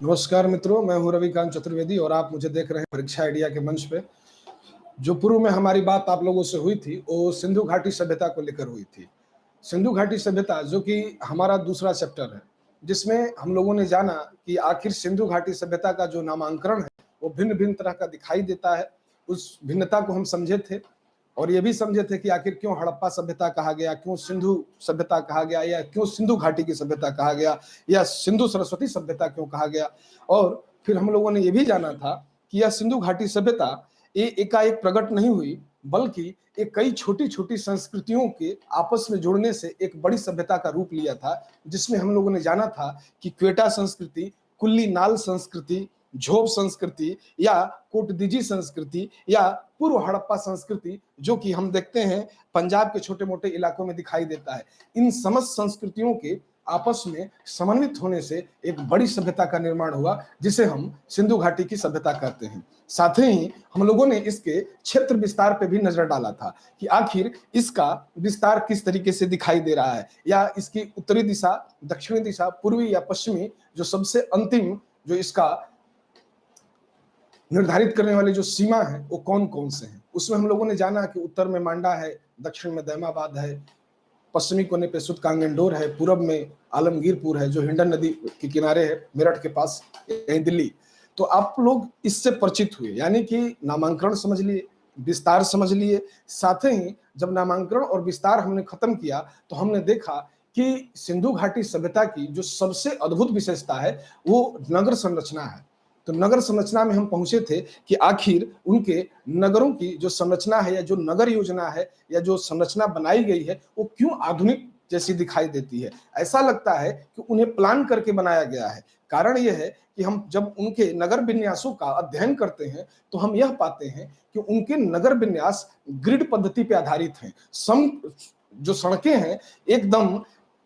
नमस्कार मित्रों, मैं हूं रविकांत चतुर्वेदी और आप मुझे देख रहे हैं परीक्षा आइडिया के मंच पे। जो पूर्व में हमारी बात आप लोगों से हुई थी वो सिंधु घाटी सभ्यता को लेकर हुई थी। सिंधु घाटी सभ्यता जो कि हमारा दूसरा चैप्टर है, जिसमें हम लोगों ने जाना कि आखिर सिंधु घाटी सभ्यता का जो नामांकन है वो भिन्न भिन्न तरह का दिखाई देता है। उस भिन्नता को हम समझे थे और ये भी समझे थे कि आखिर क्यों हड़प्पा सभ्यता कहा गया, क्यों सिंधु सभ्यता कहा गया, या क्यों सिंधु घाटी की सभ्यता कहा गया, या सिंधु सरस्वती सभ्यता क्यों कहा गया। और फिर हम लोगों ने ये भी जाना था कि यह सिंधु घाटी सभ्यता ये एकाएक प्रकट नहीं हुई, बल्कि एक कई छोटी छोटी संस्कृतियों के आपस में जुड़ने से एक बड़ी सभ्यता का रूप लिया था, जिसमें हम लोगों ने जाना था कि क्वेटा संस्कृति, कुल्ली नाल संस्कृति, झोप संस्कृति या कोटदीजी संस्कृति या पूर्व हड़प्पा संस्कृति, जो कि हम देखते हैं पंजाब के छोटे मोटे इलाकों में दिखाई देता है, इन समस्त संस्कृतियों के आपस में समन्वित होने से एक बड़ी सभ्यता का निर्माण हुआ, जिसे हम सिंधु घाटी की सभ्यता कहते हैं। साथ ही हम लोगों ने इसके क्षेत्र विस्तार पे भी नजर डाला था कि आखिर इसका विस्तार किस तरीके से दिखाई दे रहा है, या इसकी उत्तरी दिशा, दक्षिणी दिशा, पूर्वी या पश्चिमी, जो सबसे अंतिम जो इसका निर्धारित करने वाली जो सीमा है वो कौन कौन से हैं। उसमें हम लोगों ने जाना कि उत्तर में मांडा है, दक्षिण में दैमाबाद है, पश्चिमी कोने पे सुत कांगेंडोर है, पूरब में आलमगीरपुर है जो हिंडन नदी के किनारे है, मेरठ के पास, यहीं दिल्ली। तो आप लोग इससे परिचित हुए, यानी कि नामांकन समझ लिए, विस्तार समझ लिए। साथ ही जब नामांकन और विस्तार हमने खत्म किया तो हमने देखा कि सिंधु घाटी सभ्यता की जो सबसे अद्भुत विशेषता है वो नगर संरचना है। तो नगर संरचना में हम पहुंचे थे कि आखिर उनके नगरों की जो संरचना है, या जो नगर योजना है, या जो संरचना बनाई गई है, वो क्यों आधुनिक जैसी दिखाई देती है। ऐसा लगता है कि उन्हें प्लान करके बनाया गया है। कारण यह है कि हम जब उनके नगर विन्यासों का अध्ययन करते हैं तो हम यह पाते हैं कि उनके नगर विन्यास ग्रिड पद्धति पर आधारित हैं। जो सड़कें हैं एकदम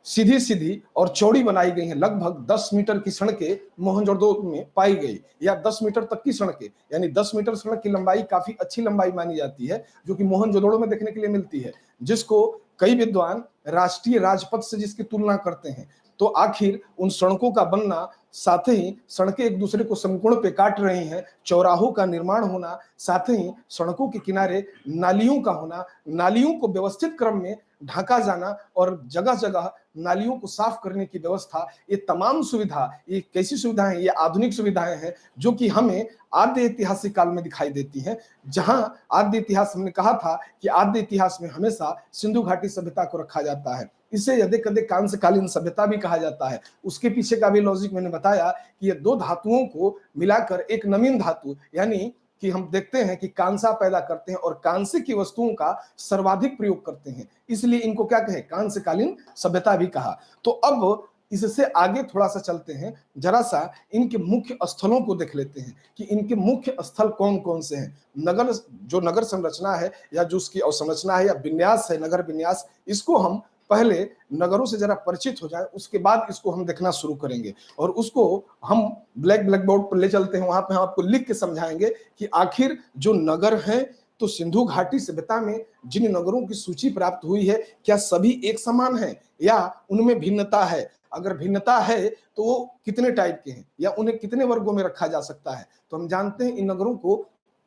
सीधी सीधी और चौड़ी बनाई गई हैं। लगभग 10 मीटर की सड़कें मोहनजोदड़ो में पाई गई, या 10 मीटर तक की सड़कें, यानी 10 मीटर सड़क की लंबाई काफी अच्छी लंबाई मानी जाती है, जो कि मोहनजोदड़ो में देखने के लिए मिलती है, जिसको कई विद्वान राष्ट्रीय राजपथ से जिसकी तुलना करते हैं। तो आखिर उन सड़कों का बनना, साथ ही सड़कें एक दूसरे को समकोण पे काट रही हैं, चौराहों का निर्माण होना, साथ ही सड़कों के किनारे नालियों का होना, नालियों को व्यवस्थित क्रम में ढका जाना और जगह जगह नालियों को साफ करने की व्यवस्था, ये तमाम सुविधा, ये कैसी सुविधाएं, ये आधुनिक सुविधाएं हैं जो कि हमें आद्य ऐतिहासिक काल में दिखाई देती हैं। जहां आद्य इतिहास, हमने कहा था कि आद्य इतिहास में हमेशा सिंधु घाटी सभ्यता को रखा जाता है। इसे यदि कदे कांस्यकालीन सभ्यता भी कहा जाता है। उसके पीछे का भी लॉजिक मैंने बताया कि ये दो धातुओं को मिलाकर एक नवीन धातु, यानी कि हम देखते हैं कि कांसा पैदा करते हैं और कांसे की वस्तुओं का सर्वाधिक प्रयोग करते हैं, इसलिए इनको क्या कहे, कांस्यकालीन सभ्यता भी कहा। तो अब इससे आगे थोड़ा सा चलते हैं, जरा सा इनके मुख्य स्थलों को देख लेते हैं कि इनके मुख्य स्थल कौन कौन से हैं। नगर, जो नगर संरचना है या जो उसकी अवसंरचना है या विन्यास है, नगर विन्यास, इसको हम पहले नगरों से जरा परिचित हो जाए, उसके बाद इसको हम देखना शुरू करेंगे और उसको हम ब्लैक बोर्ड पर ले चलते हैं। वहां पे हम आपको लिख के समझाएंगे कि आखिर जो नगर है, तो सिंधु घाटी सभ्यता में जिन नगरों की सूची प्राप्त हुई है, क्या सभी एक समान है या उनमें भिन्नता है। अगर भिन्नता है तो वो कितने टाइप के हैं या उन्हें कितने वर्गों में रखा जा सकता है। तो हम जानते हैं इन नगरों को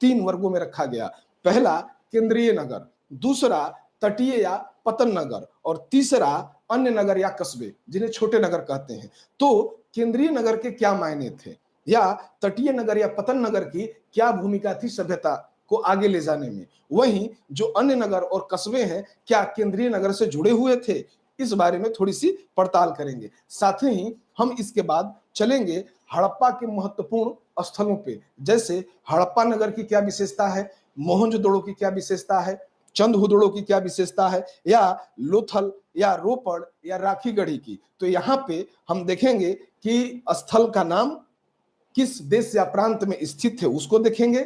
3 वर्गों में रखा गया। पहला केंद्रीय नगर, दूसरा तटीय या पतन नगर, और तीसरा अन्य नगर या कस्बे, जिन्हें छोटे नगर कहते हैं। तो केंद्रीय नगर के क्या मायने थे, या तटीय नगर या पतन नगर की क्या भूमिका थी सभ्यता को आगे ले जाने में। वहीं जो अन्य नगर और कस्बे हैं, क्या केंद्रीय नगर से जुड़े हुए थे, इस बारे में थोड़ी सी पड़ताल करेंगे। साथ ही हम इसके बाद चलेंगे हड़प्पा के महत्वपूर्ण स्थलों पे, जैसे हड़प्पा नगर की क्या विशेषता है, मोहनजोदड़ो की क्या विशेषता है, चंदहुदड़ो की क्या विशेषता है, या लोथल या रोपड़ या राखीगढ़ी की। तो यहाँ पे हम देखेंगे कि स्थल का नाम किस देश या प्रांत में स्थित है उसको देखेंगे,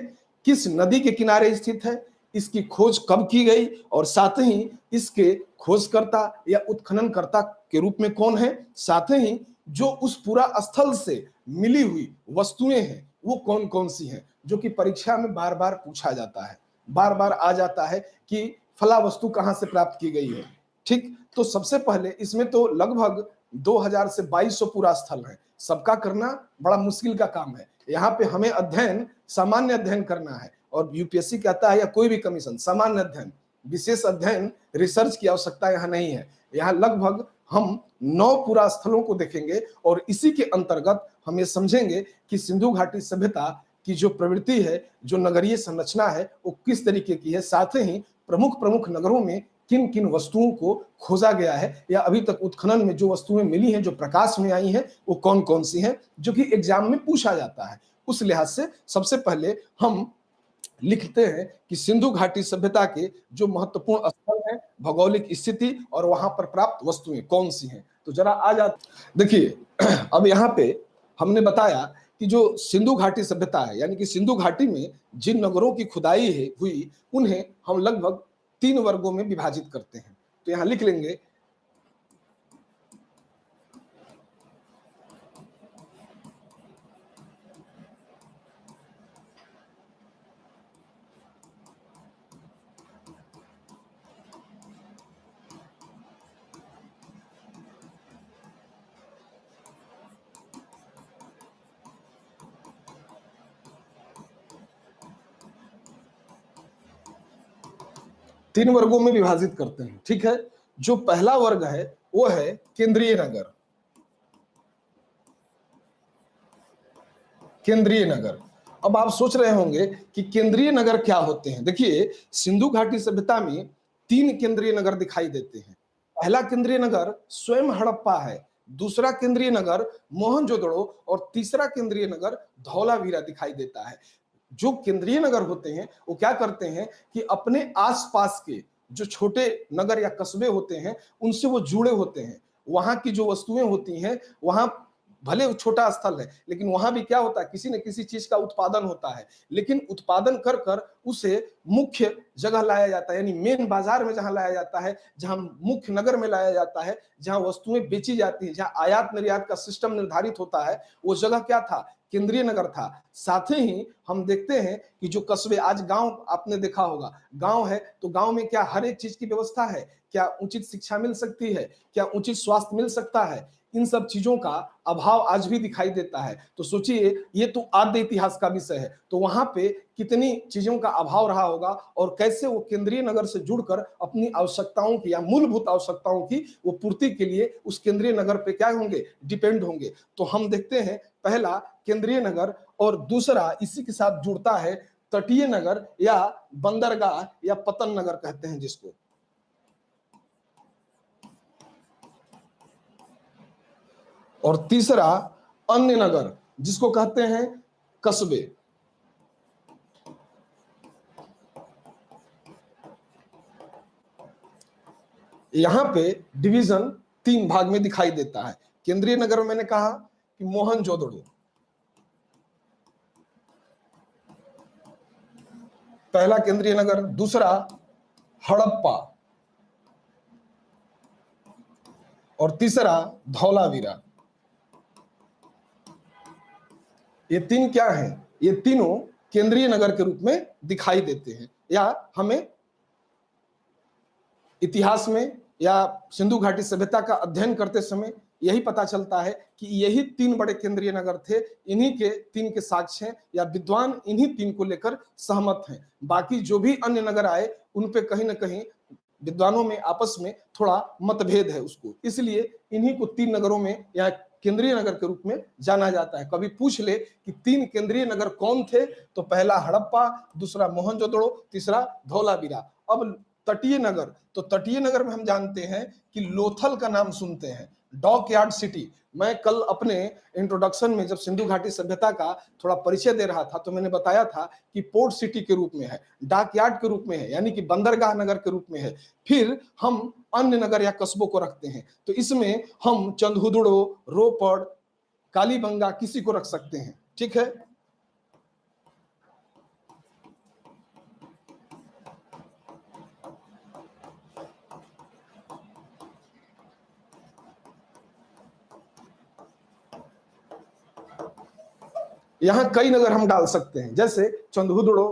किस नदी के किनारे स्थित है, इसकी खोज कब की गई, और साथ ही इसके खोजकर्ता या उत्खननकर्ता के रूप में कौन है। साथ ही जो उस पूरा स्थल से मिली हुई वस्तुएं हैं वो कौन कौन सी हैं, जो कि परीक्षा में बार बार पूछा जाता है, बार बार आ जाता है कि फला वस्तु कहां से प्राप्त की गई है। ठीक, तो सबसे पहले इसमें तो लगभग 2000 से 2200 पूरा स्थल है। सबका करना बड़ा मुश्किल का काम है। यहाँ पे हमें अध्ययन, सामान्य अध्ययन करना है, और यूपीएससी कहता है या कोई भी कमीशन, सामान्य अध्ययन, विशेष अध्ययन, रिसर्च की आवश्यकता यहाँ नहीं है। यहाँ लगभग हम 9 पूरा स्थलों को देखेंगे और इसी के अंतर्गत हम ये समझेंगे कि सिंधु घाटी सभ्यता की जो प्रवृत्ति है, जो नगरीय संरचना है, वो किस तरीके की है, साथ ही प्रमुख प्रमुख नगरों में किन किन वस्तुओं को खोजा गया है, या अभी तक उत्खनन में जो वस्तुएं मिली हैं, जो प्रकाश में आई हैं, वो कौन कौन सी हैं, जो कि एग्जाम में पूछा जाता है। उस लिहाज से सबसे पहले हम लिखते हैं कि सिंधु घाटी सभ्यता के जो महत्वपूर्ण स्थल हैं, भौगोलिक स्थिति और वहां पर प्राप्त वस्तुएं कौन सी हैं। तो जरा आ जाते, देखिए अब यहाँ पे हमने बताया कि जो सिंधु घाटी सभ्यता है, यानी कि सिंधु घाटी में जिन नगरों की खुदाई है हुई, उन्हें हम लगभग 3 वर्गों में विभाजित करते हैं। तो यहां लिख लेंगे, तीन वर्गों में विभाजित करते हैं। ठीक है, जो पहला वर्ग है वो है केंद्रीय नगर। केंद्रीय नगर, अब आप सोच रहे होंगे कि केंद्रीय नगर क्या होते हैं। देखिए, सिंधु घाटी सभ्यता में 3 केंद्रीय नगर दिखाई देते हैं। पहला केंद्रीय नगर स्वयं हड़प्पा है, दूसरा केंद्रीय नगर मोहनजोदड़ो और तीसरा केंद्रीय नगर धौलावीरा दिखाई देता है। जो केंद्रीय नगर होते हैं वो क्या करते हैं कि अपने आसपास के जो छोटे नगर या कस्बे होते हैं उनसे वो जुड़े होते हैं। वहां की जो वस्तुएं होती हैं, वहां भले वो छोटा स्थल है लेकिन वहां भी क्या होता है, किसी न किसी चीज का उत्पादन होता है, लेकिन उत्पादन कर कर उसे मुख्य जगह लाया जाता है, यानी मेन बाजार में जहां लाया जाता है, जहां मुख्य नगर में लाया जाता है, जहां वस्तुएं बेची जाती है, जहां आयात निर्यात का सिस्टम निर्धारित होता है, वो जगह क्या था, केंद्रीय नगर था। साथ ही हम देखते हैं कि जो कस्बे, आज गांव आपने देखा होगा, गांव है तो गांव में क्या हर एक चीज की व्यवस्था है, क्या उचित शिक्षा मिल सकती है, क्या उचित स्वास्थ्य मिल सकता है, इन सब चीजों का अभाव आज भी दिखाई देता है। तो सोचिए, ये तो आद्य इतिहास का विषय है, तो वहां पे कितनी चीजों का अभाव रहा होगा और कैसे वो केंद्रीय नगर से जुड़कर अपनी आवश्यकताओं की या मूलभूत आवश्यकताओं की वो पूर्ति के लिए उस केंद्रीय नगर पे क्या होंगे, डिपेंड होंगे। तो हम देखते हैं पहला केंद्रीय नगर, और दूसरा इसी के साथ जुड़ता है तटीय नगर या बंदरगाह या पतन नगर कहते हैं जिसको, और तीसरा अन्य नगर जिसको कहते हैं कस्बे। यहां पे डिवीजन 3 भाग में दिखाई देता है। केंद्रीय नगर में मैंने कहा कि मोहनजोदड़ो पहला केंद्रीय नगर, दूसरा हड़प्पा और तीसरा धौलावीरा। ये 3 क्या हैं, ये तीनों केंद्रीय नगर के रूप में दिखाई देते हैं, या हमें इतिहास में या सिंधु घाटी सभ्यता का अध्ययन करते समय यही पता चलता है कि यही 3 बड़े केंद्रीय नगर थे। इन्हीं के 3 के साक्ष्य हैं, या विद्वान इन्हीं 3 को लेकर सहमत हैं। बाकी जो भी अन्य नगर आए उन पे कहीं ना कहीं विद्वानों में आपस में थोड़ा मतभेद है उसको, इसलिए इन्हीं को 3 नगरों में या केंद्रीय नगर के रूप में जाना जाता है। कभी पूछ ले कि 3 केंद्रीय नगर कौन थे, तो पहला हड़प्पा, दूसरा मोहनजोदड़ो, तीसरा धौलावीरा। अब तटीय नगर, तो तटीय नगर में हम जानते हैं कि लोथल का नाम सुनते हैं, डॉक यार्ड सिटी। मैं कल अपने इंट्रोडक्शन में जब सिंधु घाटी सभ्यता का थोड़ा परिचय दे रहा था तो मैंने बताया था कि पोर्ट सिटी के रूप में है, डाक यार्ड के रूप में है, यानी कि बंदरगाह नगर के रूप में है। फिर हम अन्य नगर या कस्बों को रखते हैं, तो इसमें हम चंदहुदड़ो, रोपड़, कालीबंगा किसी को रख सकते हैं। ठीक है, यहाँ कई नगर हम डाल सकते हैं, जैसे चंदहुदड़ो,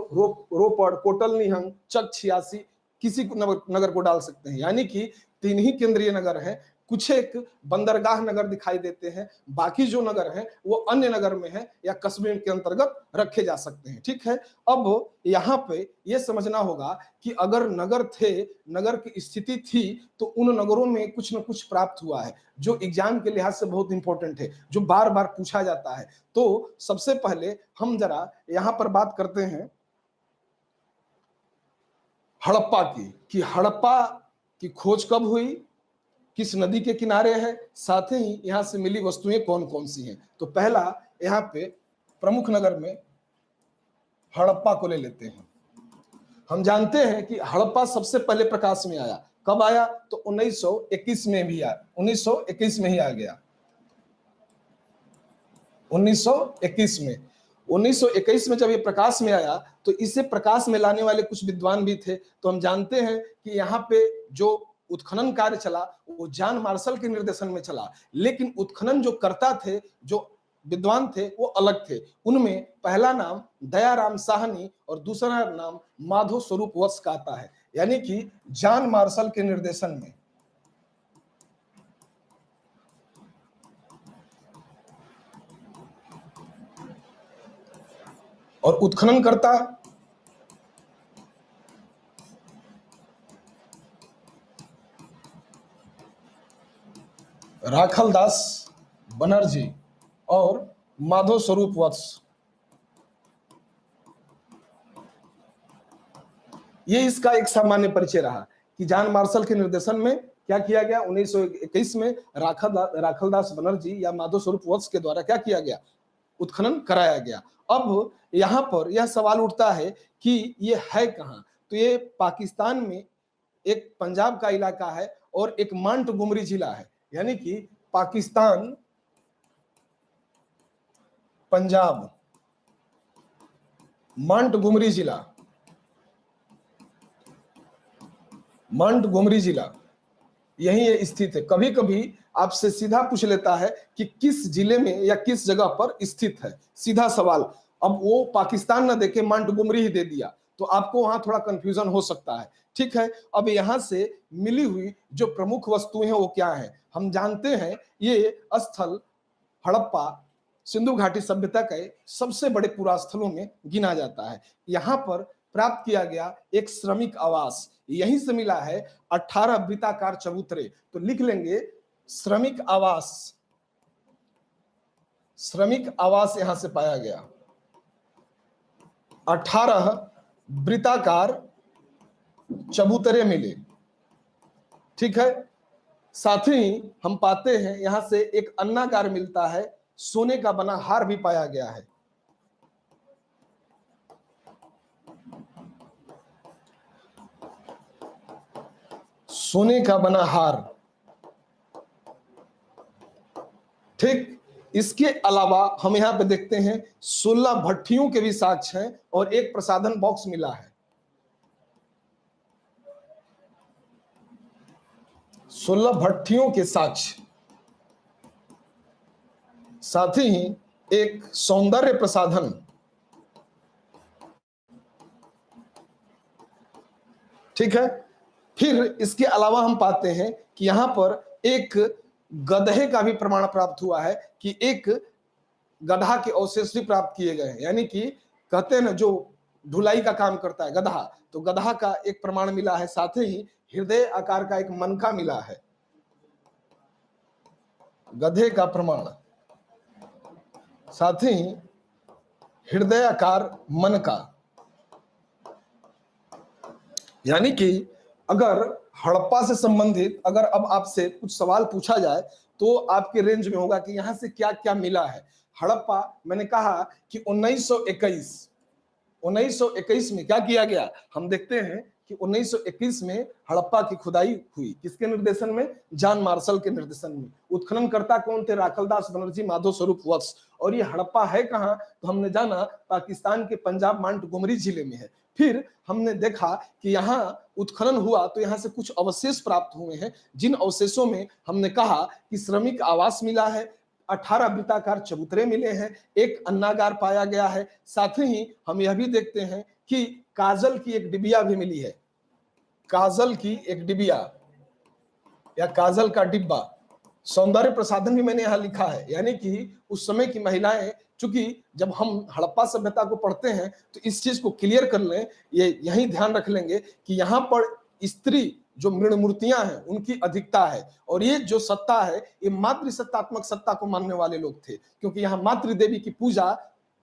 रोपड़, कोटल निहंग, चक 86, किसी नगर को डाल सकते हैं। यानी कि 3 ही केंद्रीय नगर हैं, कुछ एक बंदरगाह नगर दिखाई देते हैं, बाकी जो नगर हैं वो अन्य नगर में हैं या कस्बे के अंतर्गत रखे जा सकते हैं। ठीक है, अब यहाँ पे ये समझना होगा कि अगर नगर थे, नगर की स्थिति थी, तो उन नगरों में कुछ न कुछ प्राप्त हुआ है जो एग्जाम के लिहाज से बहुत इंपॉर्टेंट है, जो बार बार पूछा जाता है। तो सबसे पहले हम जरा यहाँ पर बात करते हैं हड़प्पा की, कि हड़प्पा की खोज कब हुई, किस नदी के किनारे है, साथ ही यहां से मिली वस्तुएं कौन कौन सी हैं। तो पहला यहाँ पे प्रमुख नगर में हड़प्पा को ले लेते हैं। हम जानते हैं कि हड़प्पा सबसे पहले प्रकाश में आया, कब आया, तो 1921 में भी आया, 1921 में ही आ गया, 1921 में। 1921 में जब ये प्रकाश में आया तो इसे प्रकाश में लाने वाले कुछ विद्वान भी थे। तो हम जानते हैं कि यहाँ पे जो उत्खनन कार्य चला वो जॉन मार्शल के निर्देशन में चला, लेकिन उत्खनन जो करता थे, जो विद्वान थे, वो अलग थे। उनमें पहला नाम दयाराम साहनी और दूसरा नाम माधो स्वरूप वत्स का आता है, यानी कि जॉन मार्शल के निर्देशन में। और उत्खनन करता राखलदास बनर्जी और माधव स्वरूप वत्स। ये इसका एक सामान्य परिचय रहा कि जॉन मार्शल के निर्देशन में क्या किया गया, 1921 में राखलदास बनर्जी या माधव स्वरूप वत्स के द्वारा क्या किया गया, उत्खनन कराया गया। अब यहाँ पर यह सवाल उठता है कि ये है कहाँ, तो ये पाकिस्तान में एक पंजाब का इलाका है और एक मांटगोमरी जिला है, यानी कि पाकिस्तान, पंजाब, मांटगोमरी जिला, मांटगोमरी जिला यही ये स्थित है। कभी कभी आपसे सीधा पूछ लेता है कि किस जिले में या किस जगह पर स्थित है, सीधा सवाल। अब वो पाकिस्तान ना देके मांटगोमरी ही दे दिया तो आपको वहां थोड़ा कंफ्यूजन हो सकता है। ठीक है, अब यहां से मिली हुई जो प्रमुख वस्तुएं हैं वो क्या है, हम जानते हैं ये स्थल हड़प्पा सिंधु घाटी सभ्यता के सबसे बड़े पुरास्थलों में गिना जाता है। यहाँ पर प्राप्त किया गया एक श्रमिक आवास, यहीं से मिला है 18 वृत्ताकार चबूतरे। तो लिख लेंगे श्रमिक आवास, श्रमिक आवास यहां से पाया गया, 18 वृत्ताकार चबूतरे मिले। ठीक है, साथ ही हम पाते हैं यहां से एक अन्नागार मिलता है, सोने का बना हार भी पाया गया है। सोने का बना हार। ठीक, इसके अलावा हम यहां पे देखते हैं 16 भट्टियों के भी साक्ष्य हैं और एक प्रसाधन बॉक्स मिला है। 16 भट्टियों के साक्ष्य, साथ ही एक सौंदर्य प्रसाधन। ठीक है, फिर इसके अलावा हम पाते हैं कि यहां पर एक गधे का भी प्रमाण प्राप्त हुआ है कि एक गधा के अवशेष भी प्राप्त किए गए हैं, यानी कि कहते हैं ना जो ढुलाई का काम करता है गधा, तो गधा का एक प्रमाण मिला है। साथ ही हृदय आकार का एक मनका मिला है, गधे का प्रमाण, साथ ही हृदय आकार मन का। यानी कि अगर हड़प्पा से संबंधित अगर अब आपसे कुछ सवाल पूछा जाए तो आपके रेंज में होगा कि यहां से क्या क्या मिला है। हड़प्पा, मैंने कहा कि 1921 में क्या किया गया, हम देखते हैं कि 1921 में हड़प्पा की खुदाई हुई, किसके निर्देशन में, जॉन मार्शल के निर्देशन में। उत्खननकर्ता कौन थे, राखलदास बनर्जी, माधव स्वरूप वत्स। और ये हड़प्पा है कहाँ, तो हमने जाना पाकिस्तान के पंजाब मांटगोमरी जिले में है। फिर हमने देखा कि यहाँ उत्खनन हुआ तो यहाँ से कुछ अवशेष प्राप्त हुए हैं, जिन अवशेषों में हमने कहा कि श्रमिक आवास मिला है, 18 वृत्ताकार चबूतरे मिले हैं, एक अन्नागार पाया गया है। साथ ही हम यह भी देखते हैं कि काजल की एक डिबिया भी मिली है, काजल की एक डिबिया, या काजल का डिब्बा, सौंदर्य प्रसाधन भी मैंने यहां लिखा है। यानी कि उस समय की महिलाएं, चूंकि जब हम हड़प्पा सभ्यता को पढ़ते हैं तो इस चीज को क्लियर कर लें, ये यही ध्यान रख लेंगे कि यहाँ पर स्त्री जो मृण मूर्तियां हैं उनकी अधिकता है, और ये जो सत्ता है ये मातृ सत्तात्मक सत्ता को मानने वाले लोग थे, क्योंकि यहाँ मातृ देवी की पूजा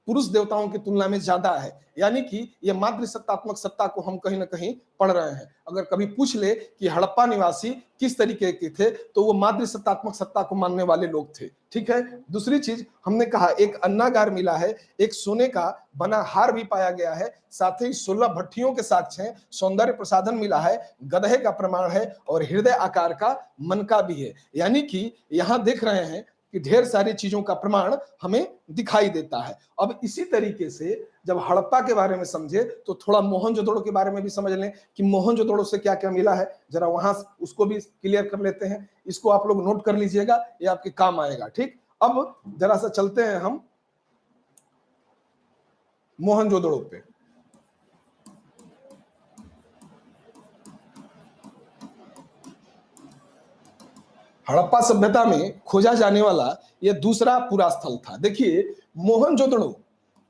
पुरुष देवताओं की तुलना में ज्यादा है। यानी कि ये मातृ सत्तात्मक सत्ता को हम कहीं ना कहीं पढ़ रहे हैं। अगर कभी पूछ ले कि हड़प्पा निवासी किस तरीके के थे, तो वो मातृ सत्तात्मक सत्ता को मानने वाले लोग थे। ठीक है। दूसरी चीज हमने कहा, एक अन्नागार मिला है, एक सोने का बना हार भी पाया गया है, साथ ही 16 भट्टियों के साक्ष्य हैं, सौंदर्य प्रसाधन मिला है, गधे का प्रमाण है, और हृदय आकार का मन का भी है। यानी कि यहां देख रहे हैं कि ढेर सारी चीजों का प्रमाण हमें दिखाई देता है। अब इसी तरीके से जब हड़प्पा के बारे में समझे तो थोड़ा मोहनजोदड़ो के बारे में भी समझ लें कि मोहनजोदड़ो से क्या क्या मिला है, जरा वहां उसको भी क्लियर कर लेते हैं। इसको आप लोग नोट कर लीजिएगा, ये आपके काम आएगा। ठीक, अब जरा सा चलते हैं हम मोहनजोदड़ो पे। हड़प्पा सभ्यता में खोजा जाने वाला यह दूसरा पूरा स्थल था। देखिए, मोहनजोदड़ो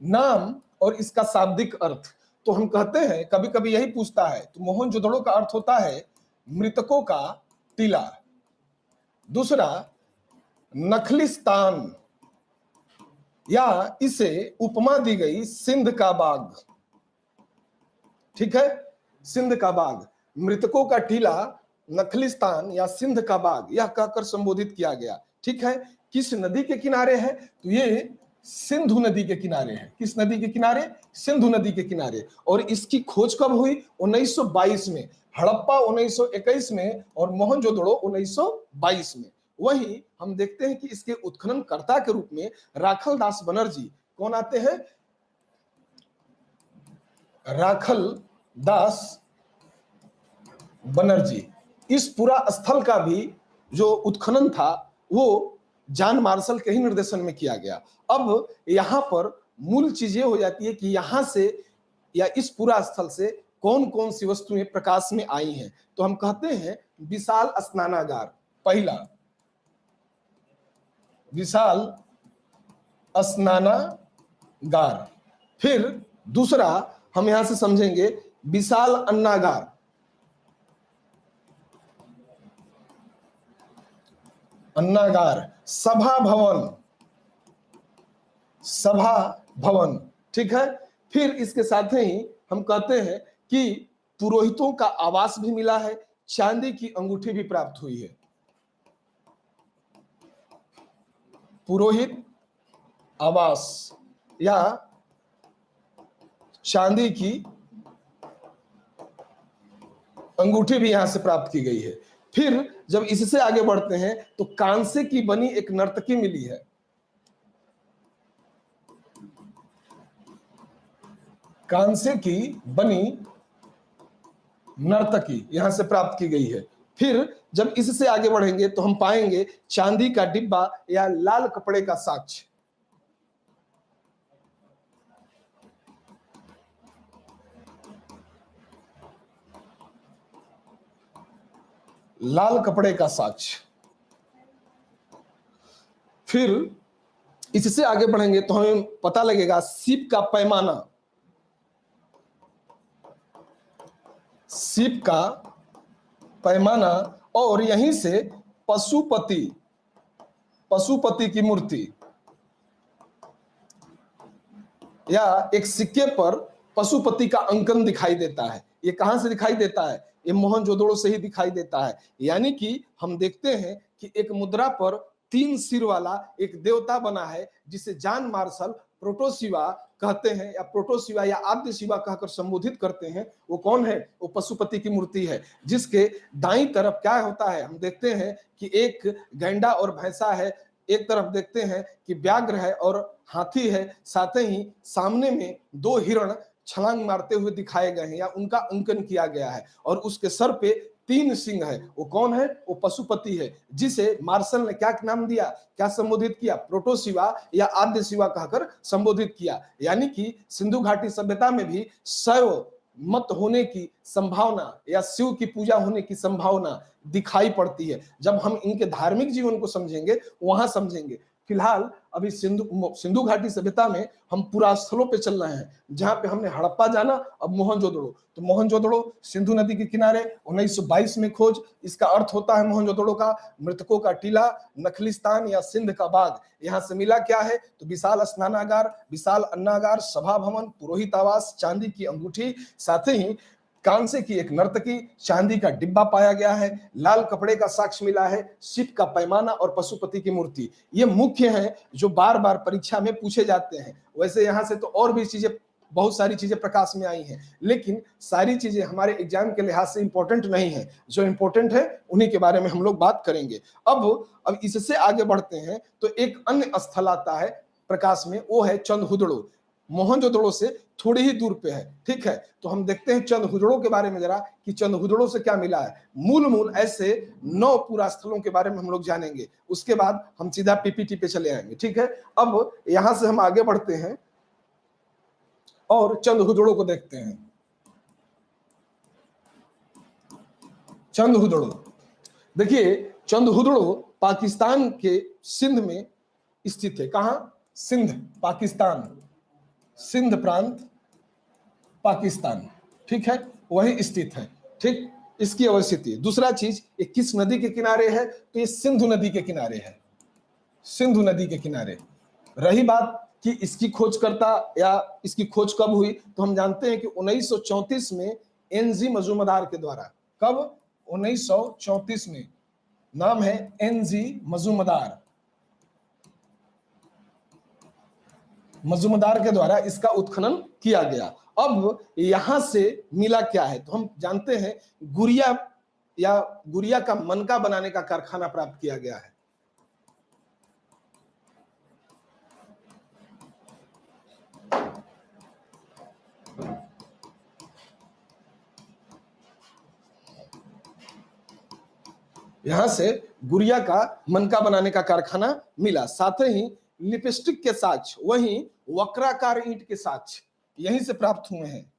नाम और इसका शाब्दिक अर्थ, तो हम कहते हैं, कभी कभी यही पूछता है, तो मोहनजोदड़ो का अर्थ होता है मृतकों का टीला। दूसरा, नखलिस्तान, या इसे उपमा दी गई सिंध का बाग। ठीक है, सिंध का बाग, मृतकों का टीला, नखलिस्तान या सिंध का बाग, यह कहकर संबोधित किया गया। ठीक है, किस नदी के किनारे है? तो ये सिंधु नदी के किनारे है। किस नदी के किनारे? सिंधु नदी के किनारे। और इसकी खोज कब हुई? 1922 में। हड़प्पा 1921 में और मोहनजोदड़ो 1922 में। वहीं हम देखते हैं कि इसके उत्खननकर्ता के रूप में राखल दास बनर्जी, कौन आते हैं? राखल दास बनर्जी। इस पूरा स्थल का भी जो उत्खनन था वो जॉन मार्शल के ही निर्देशन में किया गया। अब यहां पर मूल चीज ये हो जाती है कि यहां से या इस पूरा स्थल से कौन कौन सी वस्तुएं प्रकाश में आई हैं। तो हम कहते हैं विशाल स्नानागार, पहला विशाल स्नानागार। फिर दूसरा हम यहां से समझेंगे विशाल अन्नागार, अन्नागार। सभा भवन, सभा भवन। ठीक है। फिर इसके साथ ही हम कहते हैं कि पुरोहितों का आवास भी मिला है, चांदी की अंगूठी भी प्राप्त हुई है। पुरोहित आवास या चांदी की अंगूठी भी यहां से प्राप्त की गई है। फिर जब इससे आगे बढ़ते हैं तो कांसे की बनी एक नर्तकी मिली है। कांसे की बनी नर्तकी यहां से प्राप्त की गई है। फिर जब इससे आगे बढ़ेंगे तो हम पाएंगे चांदी का डिब्बा या लाल कपड़े का साक्ष्य। लाल कपड़े का साक्ष्य। फिर इससे आगे बढ़ेंगे तो हमें पता लगेगा सीप का पैमाना, सीप का पैमाना, और यहीं से पशुपति, पशुपति की मूर्ति, या एक सिक्के पर पशुपति का अंकन दिखाई देता है। ये कहां से दिखाई देता है? ये मोहनजोदड़ो से ही दिखाई देता है। यानी कि हम देखते हैं कि एक मुद्रा पर 3 सिर वाला एक देवता बना है, जिसे जॉन मार्शल प्रोटोशिवा कहते हैं, या प्रोटोशिवा या आद्य शिवा कहकर संबोधित करते हैं। वो कौन है? वो पशुपति की मूर्ति है, जिसके दाईं तरफ क्या होता है? हम देखते हैं कि एक गैंडा और भैंसा है, एक तरफ देखते हैं कि व्याघ्र है और हाथी है, साथ ही सामने में 2 हिरण छलांग मारते हुए दिखाए गए हैं या उनका अंकन किया गया है, और उसके सर पे 3 सिंह है। वो कौन है? वो पशुपति है, जिसे मार्शल ने क्या नाम दिया, क्या संबोधित किया? प्रोटोशिवा या आद्य शिवा कहकर संबोधित किया। यानी कि सिंधु घाटी सभ्यता में भी शैव मत होने की संभावना या शिव की पूजा होने की संभावना दिखाई पड़ती है। जब हम इनके धार्मिक जीवन को समझेंगे वहां समझेंगे। फिलहाल अभी सिंधु घाटी सभ्यता में हम पुरास्थलों पे चल रहे हैं, जहां पे हमने हड़प्पा जाना, अब मोहनजोदड़ो। तो मोहनजोदड़ो सिंधु नदी के किनारे 1922 में खोज। इसका अर्थ होता है मोहनजोदड़ो का मृतकों का टीला, नखलिस्तान या सिंध का बाग। यहां से मिला क्या है? तो विशाल स्नानागार, विशाल अन्नागार, सभा भवन, पुरोहित आवास, चांदी की अंगूठी, साथ ही कांसे की एक नर्तकी, चांदी का डिब्बा पाया गया है, लाल कपड़े का साक्ष्य मिला है, शिव का पैमाना और पशुपति की मूर्ति। ये मुख्य हैं जो बार बार परीक्षा में पूछे जाते हैं। वैसे यहां से तो और भी चीजें, बहुत सारी चीजें प्रकाश में आई हैं, लेकिन सारी चीजें हमारे एग्जाम के लिहाज से इंपॉर्टेंट नहीं है। जो इंपॉर्टेंट है उन्हीं के बारे में हम लोग बात करेंगे। अब इससे आगे बढ़ते हैं तो एक अन्य स्थल आता है प्रकाश में, वो है चंदहुदड़ो। मोहनजोदड़ो से थोड़ी ही दूर पे है, ठीक है। तो हम देखते हैं चंदहुदड़ो के बारे में जरा, कि चंदहुदड़ो से क्या मिला है। मूल ऐसे 9 पूरा स्थलों के बारे में हम लोग जानेंगे, उसके बाद हम सीधा पीपीटी पे चले आएंगे, ठीक है। अब यहां से हम आगे बढ़ते हैं और चंदहुदड़ो को देखते हैं। चंदहुदड़ो, देखिए चंदहुदड़ो पाकिस्तान के सिंध में स्थित है। कहां? सिंध, पाकिस्तान, सिंध प्रांत, पाकिस्तान, ठीक है, वही स्थित है, ठीक। इसकी अवस्थिति। दूसरा चीज, ये किस नदी के किनारे है? तो ये सिंधु नदी के किनारे है, सिंधु नदी के किनारे। रही बात कि इसकी खोजकर्ता या इसकी खोज कब हुई, तो हम जानते हैं कि 1934 में एनजी मजूमदार के द्वारा। कब? 1934 में। नाम है एनजी मजूमदार। मजूमदार के द्वारा इसका उत्खनन किया गया। अब यहां से मिला क्या है? तो हम जानते हैं गुड़िया या गुड़िया का मनका बनाने का कारखाना प्राप्त किया गया है। यहां से गुड़िया का मनका बनाने का कारखाना मिला। साथ ही लिपस्टिक के साक्ष्य, वहीं वक्राकार ईंट के साक्ष्य यहीं से प्राप्त हुए हैं।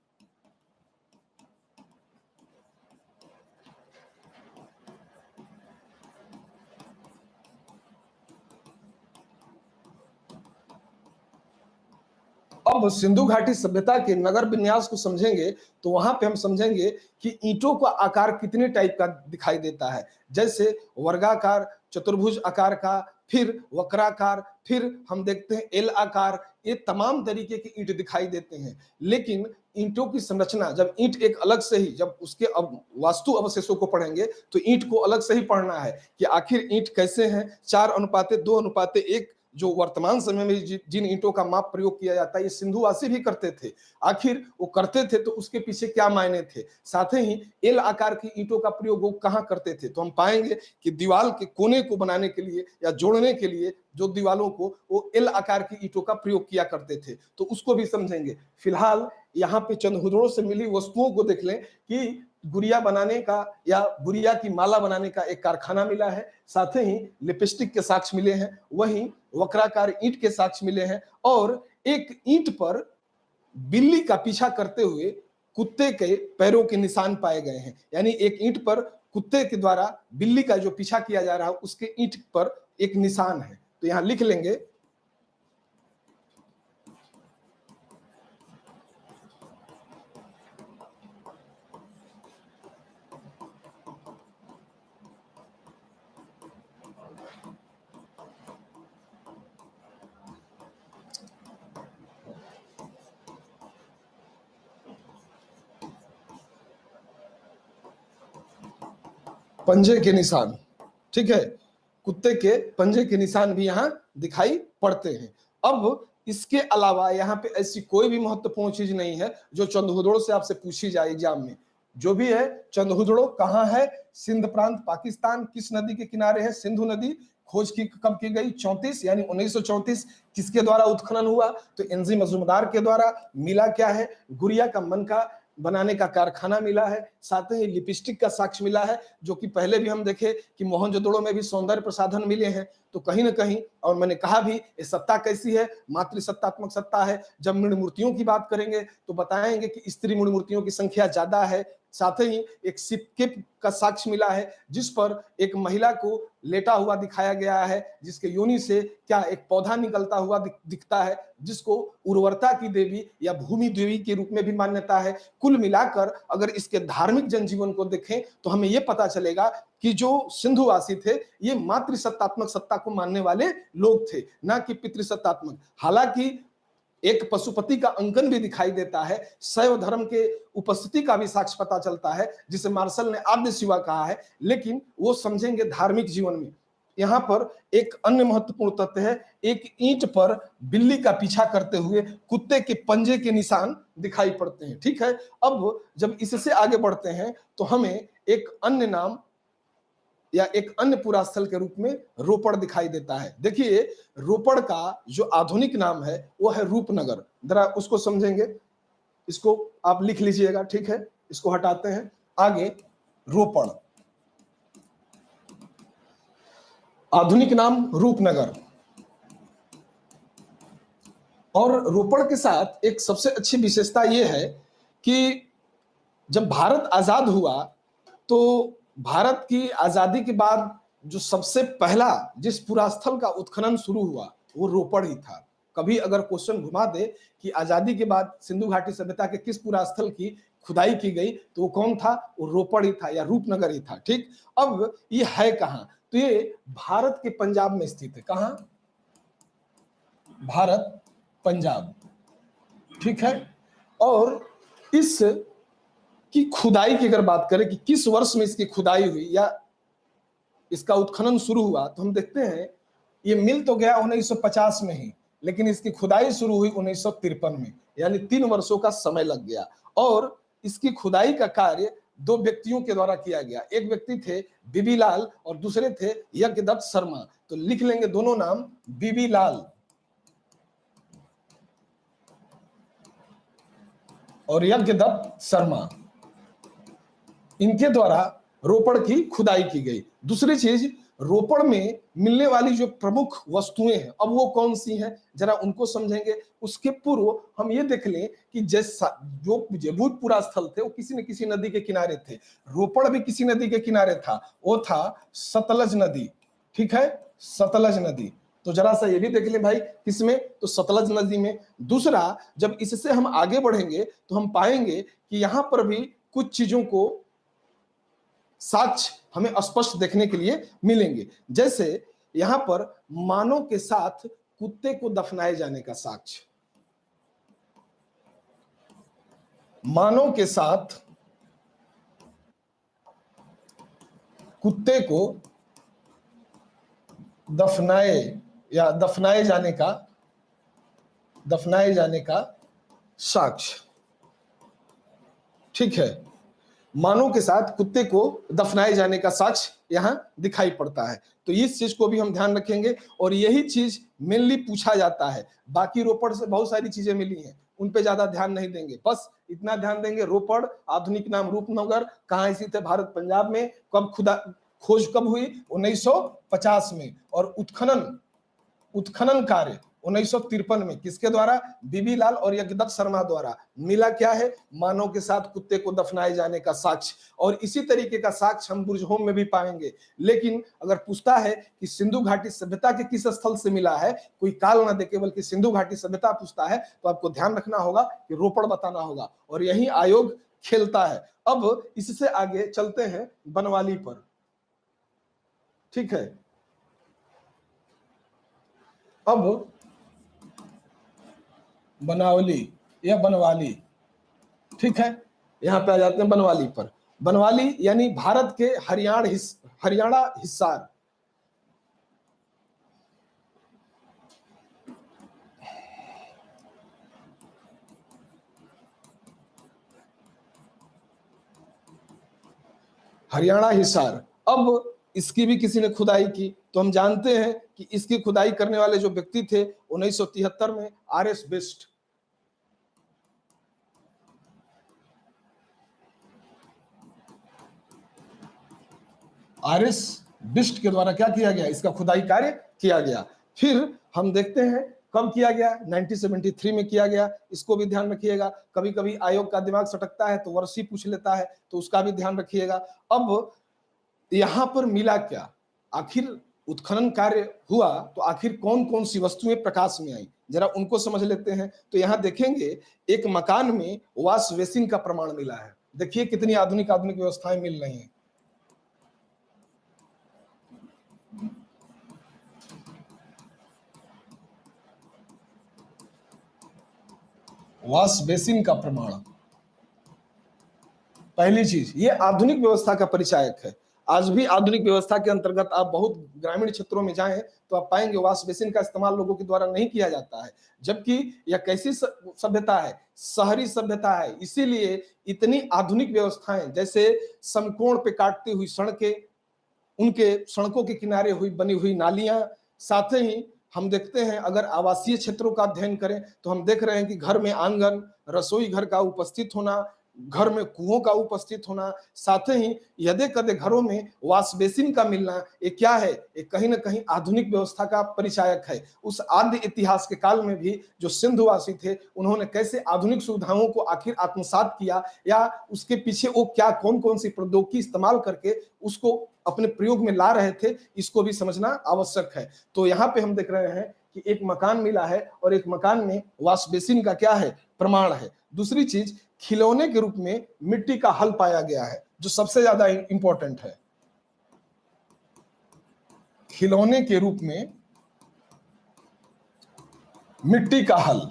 अब सिंधु घाटी सभ्यता के नगर विन्यास को समझेंगे तो वहां पे हम समझेंगे कि ईंटों का आकार कितने टाइप का दिखाई देता है। जैसे वर्गाकार, चतुर्भुज आकार का, फिर वक्राकार, फिर हम देखते हैं एल आकार। ये तमाम तरीके की ईंट दिखाई देते हैं। लेकिन ईंटों की संरचना, जब ईंट एक अलग से ही, जब उसके अब वास्तु अवशेषों को पढ़ेंगे तो ईंट को अलग से ही पढ़ना है कि आखिर ईंट कैसे हैं। 4:2:1 जो वर्तमान समय में जिन ईंटों का माप प्रयोग किया जाता है, ये सिंधुवासी भी करते थे। आखिर वो करते थे तो उसके पीछे क्या मायने थे। साथ ही एल आकार की ईंटों का प्रयोग वो कहाँ करते थे, तो हम पाएंगे कि दीवार के कोने को बनाने के लिए या जोड़ने के लिए जो दीवालों को, वो एल आकार की ईंटों का प्रयोग किया करते थे। तो उसको भी समझेंगे। फिलहाल यहाँ पे चंदहुदड़ो से मिली वस्तुओं को देख लें कि गुड़िया बनाने का या गुड़िया की माला बनाने का एक कारखाना मिला है। साथ ही लिपस्टिक के साक्ष्य मिले हैं, वहीं वक्राकार ईंट के साक्ष्य मिले हैं, और एक ईंट पर बिल्ली का पीछा करते हुए कुत्ते के पैरों के निशान पाए गए हैं। यानी एक ईंट पर कुत्ते के द्वारा बिल्ली का जो पीछा किया जा रहा है, उसके ईंट पर एक निशान है। तो यहां लिख लेंगे पंजे के निशान, ठीक है। कुत्ते के पंजे के निशान भी यहाँ दिखाई पड़ते हैं। अब इसके अलावा यहाँ पे ऐसी कोई भी महत्वपूर्ण चीज नहीं है जो चंदहुदड़ो से आपसे पूछी जाए एग्जाम में। जो भी है, चंदहुदड़ो कहाँ है? सिंध प्रांत, पाकिस्तान। किस नदी के किनारे है? सिंधु नदी। खोज की कब की गई? 34 यानी 1934। किसके द्वारा उत्खनन हुआ? तो एनजी मजूमदार के द्वारा। मिला क्या है? गुड़िया का मनका बनाने का कारखाना मिला है, साथ ही लिपस्टिक का साक्ष्य मिला है, जो कि पहले भी हम देखे कि मोहनजोदड़ो में भी सौंदर्य प्रसाधन मिले हैं। तो कहीं ना कहीं, और मैंने कहा भी, ये सत्ता कैसी है, मातृसत्तात्मक सत्ता है। जब मृण मूर्तियों की बात करेंगे तो बताएंगे कि स्त्री मृण मूर्तियों की संख्या ज्यादा है। साथ ही एक सिक्के का साक्ष्य मिला है, जिस पर एक महिला को लेटा हुआ दिखाया गया है, जिसके योनि से क्या एक पौधा निकलता हुआ दिखता है, जिसको उर्वरता की देवी या भूमि देवी के रूप में भी मान्यता है। कुल मिलाकर अगर इसके धार्मिक जनजीवन को देखें तो हमें यह पता चलेगा कि जो सिंधुवासी थे ये मातृसत्तात्मक सत्ता को मानने वाले लोग थे, ना कि पितृसत्तात्मक। हालांकि एक पशुपति का अंकन भी दिखाई देता है, शैव धर्म के उपस्थिति का भी साक्ष्य पता चलता है, जिसे मार्शल ने आद्य शिवा कहा है, लेकिन वो समझेंगे धार्मिक जीवन में। यहां पर एक अन्य महत्वपूर्ण तथ्य है, एक ईंट पर बिल्ली का पीछा करते हुए कुत्ते के पंजे के निशान दिखाई पड़ते हैं। ठीक है, अब जब इससे आगे बढ़ते हैं तो हमें एक अन्य नाम या एक अन्य पुरा स्थल के रूप में रोपड़ दिखाई देता है। देखिए, रोपड़ का जो आधुनिक नाम है वो है रूपनगर। जरा उसको समझेंगे, इसको आप लिख लीजिएगा। ठीक है, इसको हटाते हैं। आगे रोपड़, आधुनिक नाम रूपनगर। और रोपड़ के साथ एक सबसे अच्छी विशेषता यह है कि जब भारत आजाद हुआ तो भारत की आजादी के बाद जो सबसे पहला जिस पुरास्थल का उत्खनन शुरू हुआ वो रोपड़ ही था। कभी अगर क्वेश्चन घुमा दे कि आजादी के बाद सिंधु घाटी सभ्यता के किस पुरास्थल की खुदाई की गई, तो वो कौन था? वो रोपड़ ही था या रूपनगर ही था। ठीक, अब ये है कहां? तो ये भारत के पंजाब में स्थित है। कहां? भारत, पंजाब। ठीक है, और इस की खुदाई की अगर बात करें कि किस वर्ष में इसकी खुदाई हुई या इसका उत्खनन शुरू हुआ, तो हम देखते हैं ये मिल तो गया 1950 में ही, लेकिन इसकी खुदाई शुरू हुई 1953 में, यानी 3 वर्षों का समय लग गया। और इसकी खुदाई का कार्य 2 व्यक्तियों के द्वारा किया गया। एक व्यक्ति थे बीबी लाल और दूसरे थे यज्ञदत्त शर्मा। तो लिख लेंगे दोनों नाम, बीबी लाल और यज्ञदत्त शर्मा, इनके द्वारा रोपड़ की खुदाई की गई। दूसरी चीज, रोपड़ में मिलने वाली जो प्रमुख वस्तुएं हैं, अब वो कौन सी हैं जरा उनको समझेंगे। उसके पूर्व हम ये देख लें कि जैसा जो भूतपुरा स्थल थे वो किसी न किसी नदी के किनारे थे। रोपड़ भी किसी नदी के किनारे था, वो था सतलज नदी। ठीक है, सतलज नदी। तो जरा सा ये भी देख लें भाई, किसमें? तो सतलज नदी में। दूसरा, जब इससे हम आगे बढ़ेंगे तो हम पाएंगे कि यहां पर भी कुछ चीजों को साक्ष्य हमें स्पष्ट देखने के लिए मिलेंगे। जैसे यहां पर मानव के साथ कुत्ते को दफनाए जाने का साक्ष्य, मानव के साथ कुत्ते को दफनाए या दफनाए जाने का साक्ष्य। ठीक है, मानव के साथ कुत्ते को दफनाए जाने का साक्ष्य यहां दिखाई पड़ता है। तो इस चीज को भी हम ध्यान रखेंगे, और यही चीज मेनली पूछा जाता है। बाकी रोपड़ से बहुत सारी चीजें मिली हैं, उन पे ज्यादा ध्यान नहीं देंगे, बस इतना ध्यान देंगे। रोपड़, आधुनिक नाम रूपनगर, कहां स्थित है? भारत, पंजाब में। कब खोज कब हुई? 1950 में। और उत्खनन कार्य 1953 में किसके द्वारा? बीबी लाल और यज्ञदत्त शर्मा द्वारा। मिला क्या है? मानव के साथ कुत्ते को दफनाए जाने का साक्ष्य। और इसी तरीके का साक्ष्य हम बुर्जहोम में भी पाएंगे। लेकिन अगर पूछता है कि सिंधु घाटी सभ्यता के किस स्थल से मिला है, कोई काल न देके बल्कि सिंधु घाटी सभ्यता पूछता है, तो आपको ध्यान रखना होगा कि रोपड़ बताना होगा, और यही आयोग खेलता है। अब इससे आगे चलते हैं बनवाली पर। ठीक है, अब बनावली या बनवाली। ठीक है, यहां पे आ जाते हैं बनवाली पर। बनवाली यानी भारत के हरियाणा हिस्सार। हरियाणा हिसार। अब इसकी भी किसी ने खुदाई की, तो हम जानते हैं कि इसकी खुदाई करने वाले जो व्यक्ति थे 1973 में RS बिष्ट। आरएस बिष्ट के द्वारा क्या किया गया, इसका खुदाई कार्य किया गया। फिर हम देखते हैं कब किया गया, 1973 में किया गया, इसको भी ध्यान रखिएगा। कभी कभी आयोग का दिमाग सटकता है तो वर्ष ही पूछ लेता है, तो उसका भी ध्यान रखिएगा। अब यहां पर मिला क्या, आखिर उत्खनन कार्य हुआ तो आखिर कौन कौन सी वस्तुएं प्रकाश में आई, जरा उनको समझ लेते हैं। तो यहां देखेंगे एक मकान में वॉश बेसिन का प्रमाण मिला है। देखिए कितनी आधुनिक आधुनिक व्यवस्थाएं मिल रही हैं। वॉश बेसिन का प्रमाण, पहली चीज ये आधुनिक व्यवस्था का परिचायक है। आज भी आधुनिक व्यवस्था के अंतर्गत आप बहुत ग्रामीण क्षेत्रों में जाएं तो आप पाएंगे वॉश बेसिन का इस्तेमाल लोगों के द्वारा नहीं किया जाता है, जबकि यह कैसी सभ्यता है, शहरी सभ्यता है। इसीलिए इतनी आधुनिक व्यवस्थाएं, जैसे समकोण पे काटती हुई सड़कें, उनके सड़कों के किनारे हुई बनी हुई नालियां, साथ ही हम देखते हैं अगर आवासीय क्षेत्रों का अध्ययन करें तो हम देख रहे हैं कि घर में आंगन, रसोई घर का उपस्थित होना, घर में कुओं का उपस्थित होना, साथ ही यदे कदे घरों में वॉश बेसिन का मिलना, ये क्या है, ये कहीं ना कहीं आधुनिक व्यवस्था का परिचायक है। उस आद्य इतिहास के काल में भी जो सिंधुवासी थे, उन्होंने कैसे आधुनिक सुविधाओं को आखिर आत्मसात किया, या उसके पीछे वो क्या कौन कौन सी प्रौद्योगिकी इस्तेमाल करके उसको अपने प्रयोग में ला रहे थे, इसको भी समझना आवश्यक है। तो यहाँ पे हम देख रहे हैं कि एक मकान मिला है और एक मकान में वॉश बेसिन का क्या है, प्रमाण है। दूसरी चीज, खिलौने के रूप में मिट्टी का हल पाया गया है, जो सबसे ज्यादा इंपॉर्टेंट है। खिलौने के रूप में मिट्टी का हल।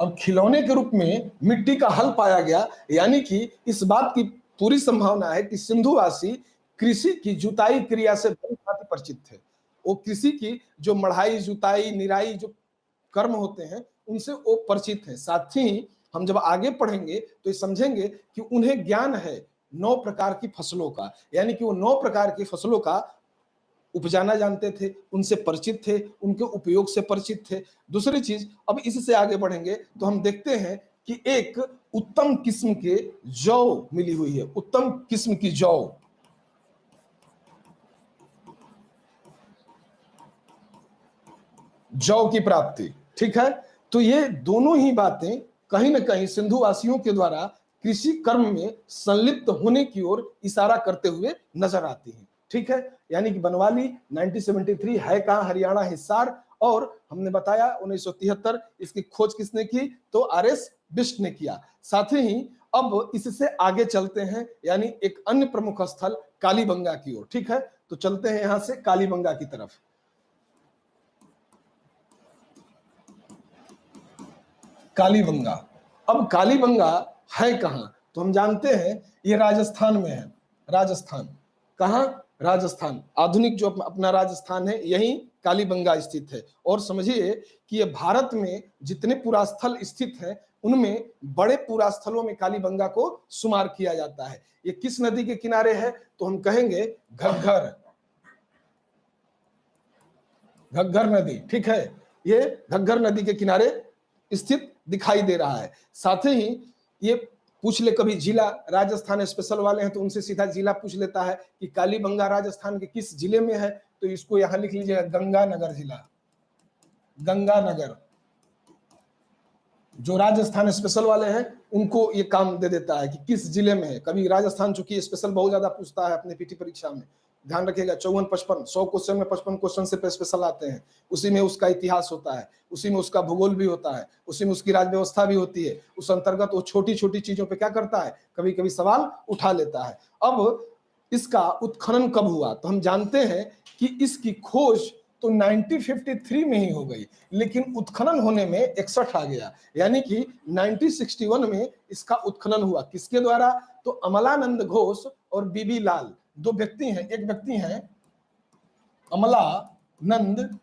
अब खिलौने के रूप में मिट्टी का हल पाया गया, यानी कि इस बात की पूरी संभावना है कि सिंधुवासी कृषि की जुताई क्रिया से बहुत परिचित थे। वो कृषि की जो मढ़ाई, जुताई, निराई जो कर्म होते हैं उनसे वो परिचित हैं। साथ ही हम जब आगे पढ़ेंगे तो ये समझेंगे कि उन्हें ज्ञान है 9 प्रकार की फसलों का, यानी कि वो 9 प्रकार की फसलों का उपजाना जानते थे, उनसे परिचित थे, उनके उपयोग से परिचित थे। दूसरी चीज, अब इससे आगे बढ़ेंगे तो हम देखते हैं कि एक उत्तम किस्म के जौ मिली हुई है, उत्तम किस्म की जौ। जौ की प्राप्ति, ठीक है। तो ये दोनों ही बातें कहीं ना कहीं सिंधुवासियों के द्वारा कृषि कर्म में संलिप्त होने की ओर इशारा करते हुए नजर आती हैं, ठीक है। यानी कि बनवाली 1973 है कहां, हरियाणा हिसार, और हमने बताया 1973 इसकी खोज किसने की, तो आरएस बिष्ट ने किया। साथ ही अब इससे आगे चलते हैं, यानी एक अन्य प्रमुख स्थल कालीबंगा की ओर, ठीक है। तो चलते हैं यहां से कालीबंगा की तरफ। कालीबंगा, अब कालीबंगा है कहां, तो हम जानते हैं ये राजस्थान में है। राजस्थान कहां, राजस्थान, आधुनिक जो अपना राजस्थान है यही कालीबंगा स्थित है। और समझिए कि ये भारत में जितने पुरास्थल स्थित हैं उनमें बड़े पुरास्थलों में कालीबंगा को शुमार किया जाता है। ये किस नदी के किनारे है, तो हम कहेंगे घग्गर, घग्गर नदी, ठीक है। ये घग्गर नदी के किनारे स्थित दिखाई दे रहा है। साथ ही ये पूछ ले कभी जिला, राजस्थान स्पेशल वाले हैं तो उनसे सीधा जिला पूछ लेता है कि कालीबंगा राजस्थान के किस जिले में है, तो इसको यहां लिख लीजिएगा गंगानगर जिला, गंगानगर। जो राजस्थान स्पेशल वाले हैं उनको ये काम दे देता है कि किस जिले में है। कभी राजस्थान चूंकि स्पेशल बहुत ज्यादा पूछता है अपने पीटी परीक्षा में, ध्यान रखिएगा 54-55 100 क्वेश्चन में 55 क्वेश्चन से स्पेशल आते हैं। उसी में उसका इतिहास होता है, उसी में उसका भूगोल भी होता है, उसी में उसकी राज व्यवस्था भी होती है। उस अंतर्गत वो छोटी छोटी चीजों पे क्या करता है, कभी कभी सवाल उठा लेता है। अब इसका उत्खनन कब हुआ, तो हम जानते हैं कि इसकी खोज तो 1953 में ही हो गई, लेकिन उत्खनन होने में 61 आ गया, यानी कि 1961 में इसका उत्खनन हुआ। किसके द्वारा, तो अमलानंद घोष और बीबी लाल, दो व्यक्ति हैं। एक व्यक्ति हैं अमलानंद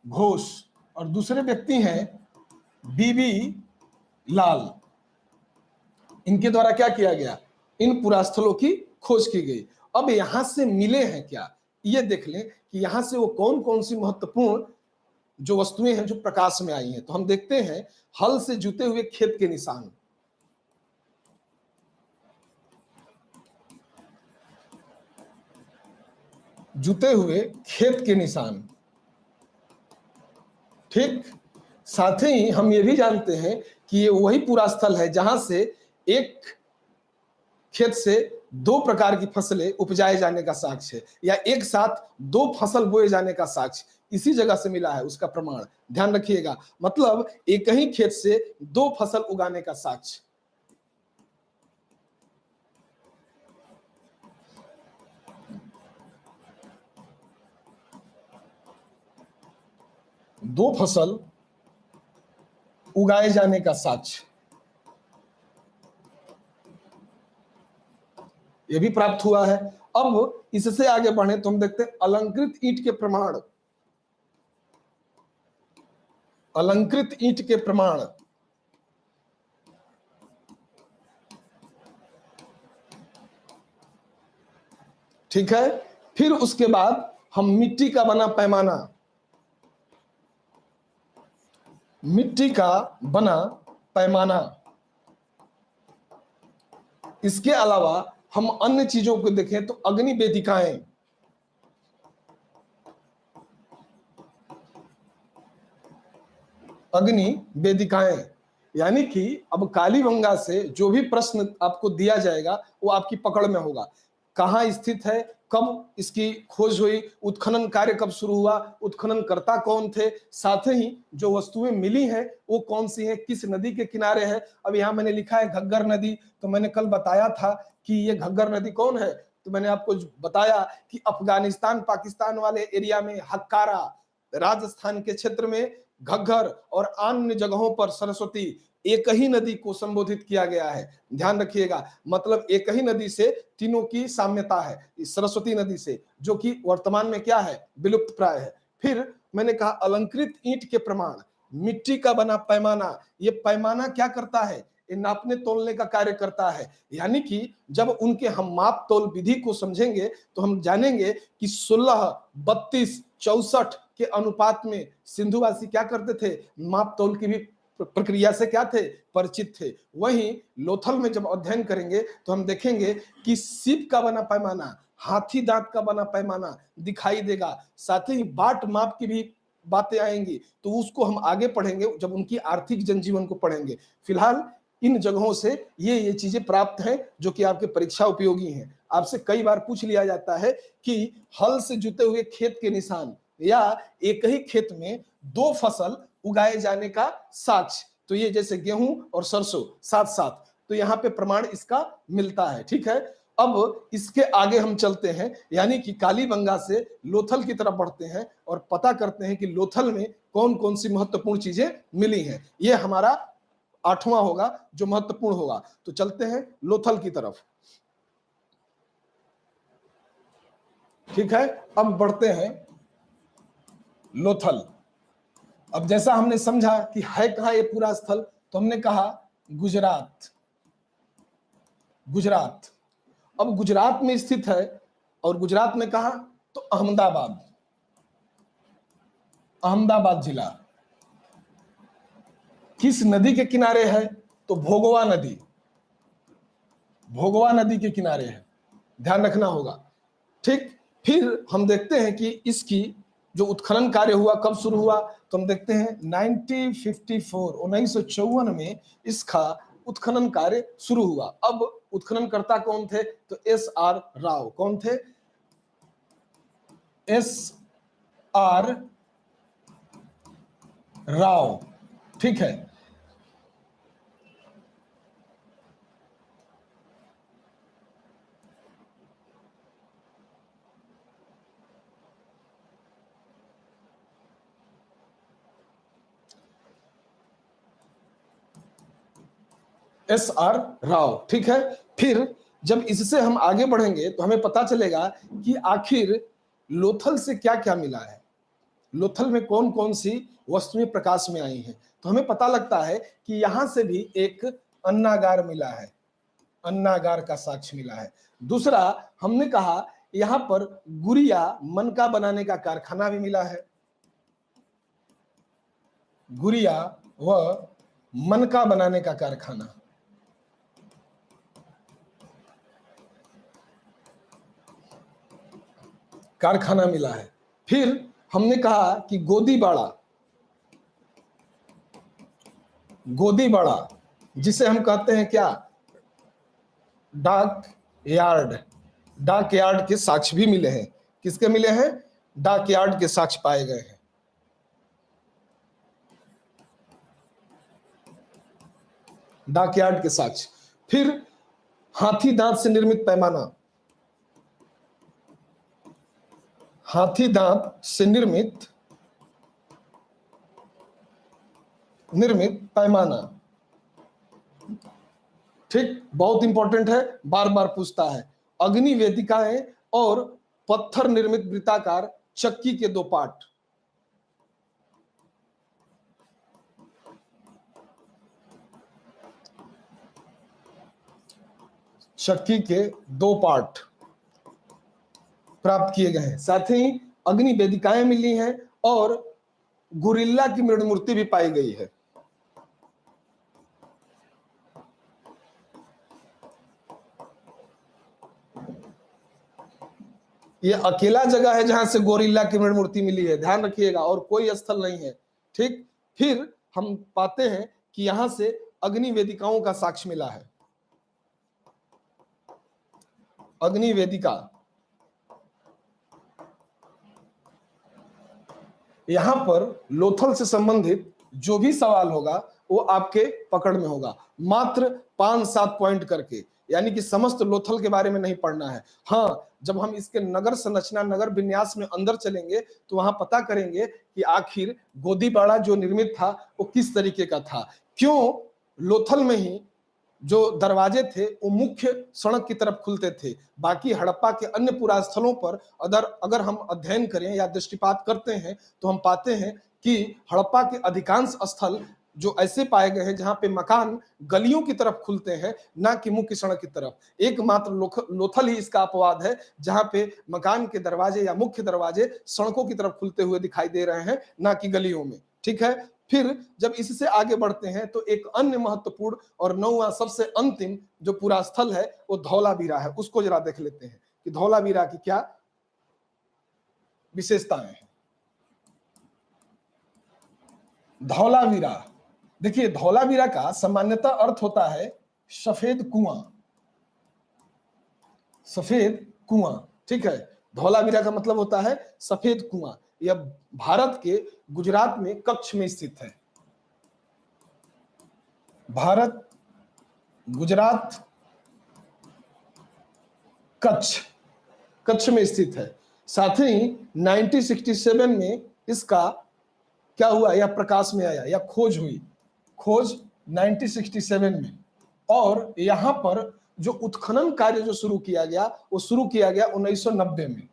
घोष और दूसरे व्यक्ति हैं बीबी लाल। इनके द्वारा क्या किया गया, इन पुरास्थलों की खोज की गई। अब यहां से मिले हैं क्या, ये देख लें कि यहां से वो कौन कौन सी महत्वपूर्ण जो वस्तुएं हैं जो प्रकाश में आई हैं। तो हम देखते हैं हल से जुते हुए खेत के निशान, जुते हुए खेत के निशान। ठीक, साथ ही हम ये भी जानते हैं कि ये वही पूरा स्थल है जहां से एक खेत से दो प्रकार की फसलें उपजाए जाने का साक्ष्य है, या एक साथ दो फसल बोए जाने का साक्ष्य इसी जगह से मिला है, उसका प्रमाण ध्यान रखिएगा। मतलब एक ही खेत से दो फसल उगाने का साक्ष्य। दो फसल उगाए जाने का साक्ष्य यह भी प्राप्त हुआ है। अब इससे आगे बढ़े तो हम देखते हैं अलंकृत ईंट के प्रमाण। अलंकृत ईंट के प्रमाण, ठीक है। फिर उसके बाद हम मिट्टी का बना पैमाना, मिट्टी का बना पैमाना। इसके अलावा हम अन्य चीजों को देखें तो अग्नि वेदिकाएं, अग्नि वेदिकाएं, यानी कि अब कालीबंगा से जो भी प्रश्न आपको दिया जाएगा वो आपकी पकड़ में होगा। कहाँ स्थित है, कब इसकी खोज हुई, उत्खनन कार्य कब शुरू हुआ, उत्खनन करता कौन थे, साथ ही जो वस्तुएं मिली हैं वो कौन सी हैं, किस नदी के किनारे है। अब यहाँ मैंने लिखा है घग्गर नदी, तो मैंने कल बताया था कि ये घग्गर नदी कौन है, तो मैंने आपको बताया कि अफगानिस्तान पाकिस्तान वाले एरिया में हक्कारा, राजस्थान के क्षेत्र में घग्गर और अन्य जगहों पर सरस्वती, एक ही नदी को संबोधित किया गया है। ध्यान रखिएगा, मतलब एक ही नदी से तीनों की साम्यता है, इस सरस्वती नदी से, जो कि वर्तमान में क्या है, विलुप्त प्राय है। फिर मैंने कहा अलंकृत ईंट के प्रमाण, मिट्टी का बना पैमाना। ये पैमाना क्या करता है, ये नापने तोलने का कार्य करता है। यानी कि जब उनके हम माप तोल विधि को समझेंगे तो हम जानेंगे कि 16, 32, 64 के अनुपात में सिंधुवासी क्या करते थे, माप तोल की भी प्रक्रिया से क्या थे, परिचित थे। वहीं लोथल में जब अध्ययन करेंगे तो हम देखेंगे कि सीप का बना पैमाना, हाथी दांत का बना पैमाना दिखाई देगा। साथ ही बाट माप की भी बातें आएंगी, तो उसको हम आगे पढ़ेंगे जब उनकी आर्थिक जनजीवन को पढ़ेंगे। फिलहाल इन जगहों से ये चीजें प्राप्त हैं जो कि आपके परीक्षा उपयोगी हैं। आपसे कई बार पूछ लिया जाता है कि हल से जुते हुए खेत के निशान, या एक ही खेत में दो फसल उगाए जाने का साक्ष्य, तो ये जैसे गेहूं और सरसों साथ साथ, तो यहाँ पे प्रमाण इसका मिलता है। ठीक है, अब इसके आगे हम चलते हैं, यानी कि कालीबंगा से लोथल की तरफ बढ़ते हैं और पता करते हैं कि लोथल में कौन कौन सी महत्वपूर्ण चीजें मिली हैं। ये हमारा 8वां होगा जो महत्वपूर्ण होगा। तो चलते हैं लोथल की तरफ। ठीक है, अब बढ़ते हैं लोथल। अब जैसा हमने समझा कि है कहां ये पूरा स्थल, तो हमने कहा गुजरात। गुजरात, अब गुजरात में स्थित है, और गुजरात में कहा, तो अहमदाबाद, अहमदाबाद जिला। किस नदी के किनारे है, तो भोगवा नदी, भोगवा नदी के किनारे है, ध्यान रखना होगा। ठीक, फिर हम देखते हैं कि इसकी जो उत्खनन कार्य हुआ कब शुरू हुआ, तो हम देखते हैं 1954, 1954 में इसका उत्खनन कार्य शुरू हुआ। अब उत्खननकर्ता कौन थे, तो SR राव। कौन थे, SR राव। ठीक है, SR राव। ठीक है, फिर जब इससे हम आगे बढ़ेंगे तो हमें पता चलेगा कि आखिर लोथल से क्या क्या मिला है, लोथल में कौन कौन सी वस्तुएं प्रकाश में आई हैं। तो हमें पता लगता है कि यहां से भी एक अन्नागार मिला है, अन्नागार का साक्ष्य मिला है। दूसरा, हमने कहा यहां पर गुड़िया मनका बनाने का कारखाना भी मिला है, गुड़िया व मनका बनाने का कारखाना। कारखाना मिला है। फिर हमने कहा कि गोदीबाड़ा जिसे हम कहते हैं क्या, डाक यार्ड। डाक यार्ड के साक्ष्य भी मिले हैं। किसके मिले हैं? डाक यार्ड के साक्ष्य पाए गए हैं। डाक यार्ड के साक्ष्य। फिर हाथी दांत से निर्मित पैमाना, हाथी दांत से निर्मित पैमाना, ठीक, बहुत इंपॉर्टेंट है, बार बार पूछता है। अग्नि वेदिकाएं और पत्थर निर्मित वृत्ताकार चक्की के 2 पार्ट, चक्की के 2 पार्ट प्राप्त किए गए हैं। साथ ही अग्नि वेदिकाएं मिली हैं और गुरिल्ला की मृण मूर्ति भी पाई गई है। ये अकेला जगह है जहां से गोरिल्ला की मृण मूर्ति मिली है, ध्यान रखिएगा, और कोई स्थल नहीं है, ठीक। फिर हम पाते हैं कि यहां से अग्नि वेदिकाओं का साक्ष्य मिला है। अग्नि वेदिका, यहां पर लोथल से संबंधित जो भी सवाल होगा वो आपके पकड़ में होगा, मात्र 5-7 पॉइंट करके, यानी कि समस्त लोथल के बारे में नहीं पढ़ना है। हाँ, जब हम इसके नगर संरचना, नगर विन्यास में अंदर चलेंगे तो वहां पता करेंगे कि आखिर गोदीबाड़ा जो निर्मित था वो किस तरीके का था, क्यों लोथल में ही जो दरवाजे थे वो मुख्य सड़क की तरफ खुलते थे। बाकी हड़प्पा के अन्य पुरास्थलों पर अगर हम अध्ययन करें या दृष्टिपात करते हैं तो हम पाते हैं कि हड़प्पा के अधिकांश स्थल जो ऐसे पाए गए हैं जहां पे मकान गलियों की तरफ खुलते हैं, ना कि मुख्य सड़क की तरफ। एकमात्र लोथल ही इसका अपवाद है जहां पे मकान के दरवाजे या मुख्य दरवाजे सड़कों की तरफ खुलते हुए दिखाई दे रहे हैं, ना कि गलियों में, ठीक है। फिर जब इससे आगे बढ़ते हैं तो एक अन्य महत्वपूर्ण और 9वां सबसे अंतिम जो पूरा स्थल है वो धौलावीरा है। उसको जरा देख लेते हैं कि धौलावीरा की क्या विशेषताएं हैं। धौलावीरा, देखिए धौलावीरा का सामान्यतः अर्थ होता है सफेद कुआं, सफेद कुआं, ठीक है। धौलावीरा का मतलब होता है सफेद कुआं। यह भारत के गुजरात में कच्छ में स्थित है। भारत, गुजरात, कच्छ में स्थित है। साथ ही 1967 में इसका क्या हुआ, यह प्रकाश में आया या खोज हुई, खोज 1967 में। और यहां पर जो उत्खनन कार्य जो शुरू किया गया वो शुरू किया गया 1990 में,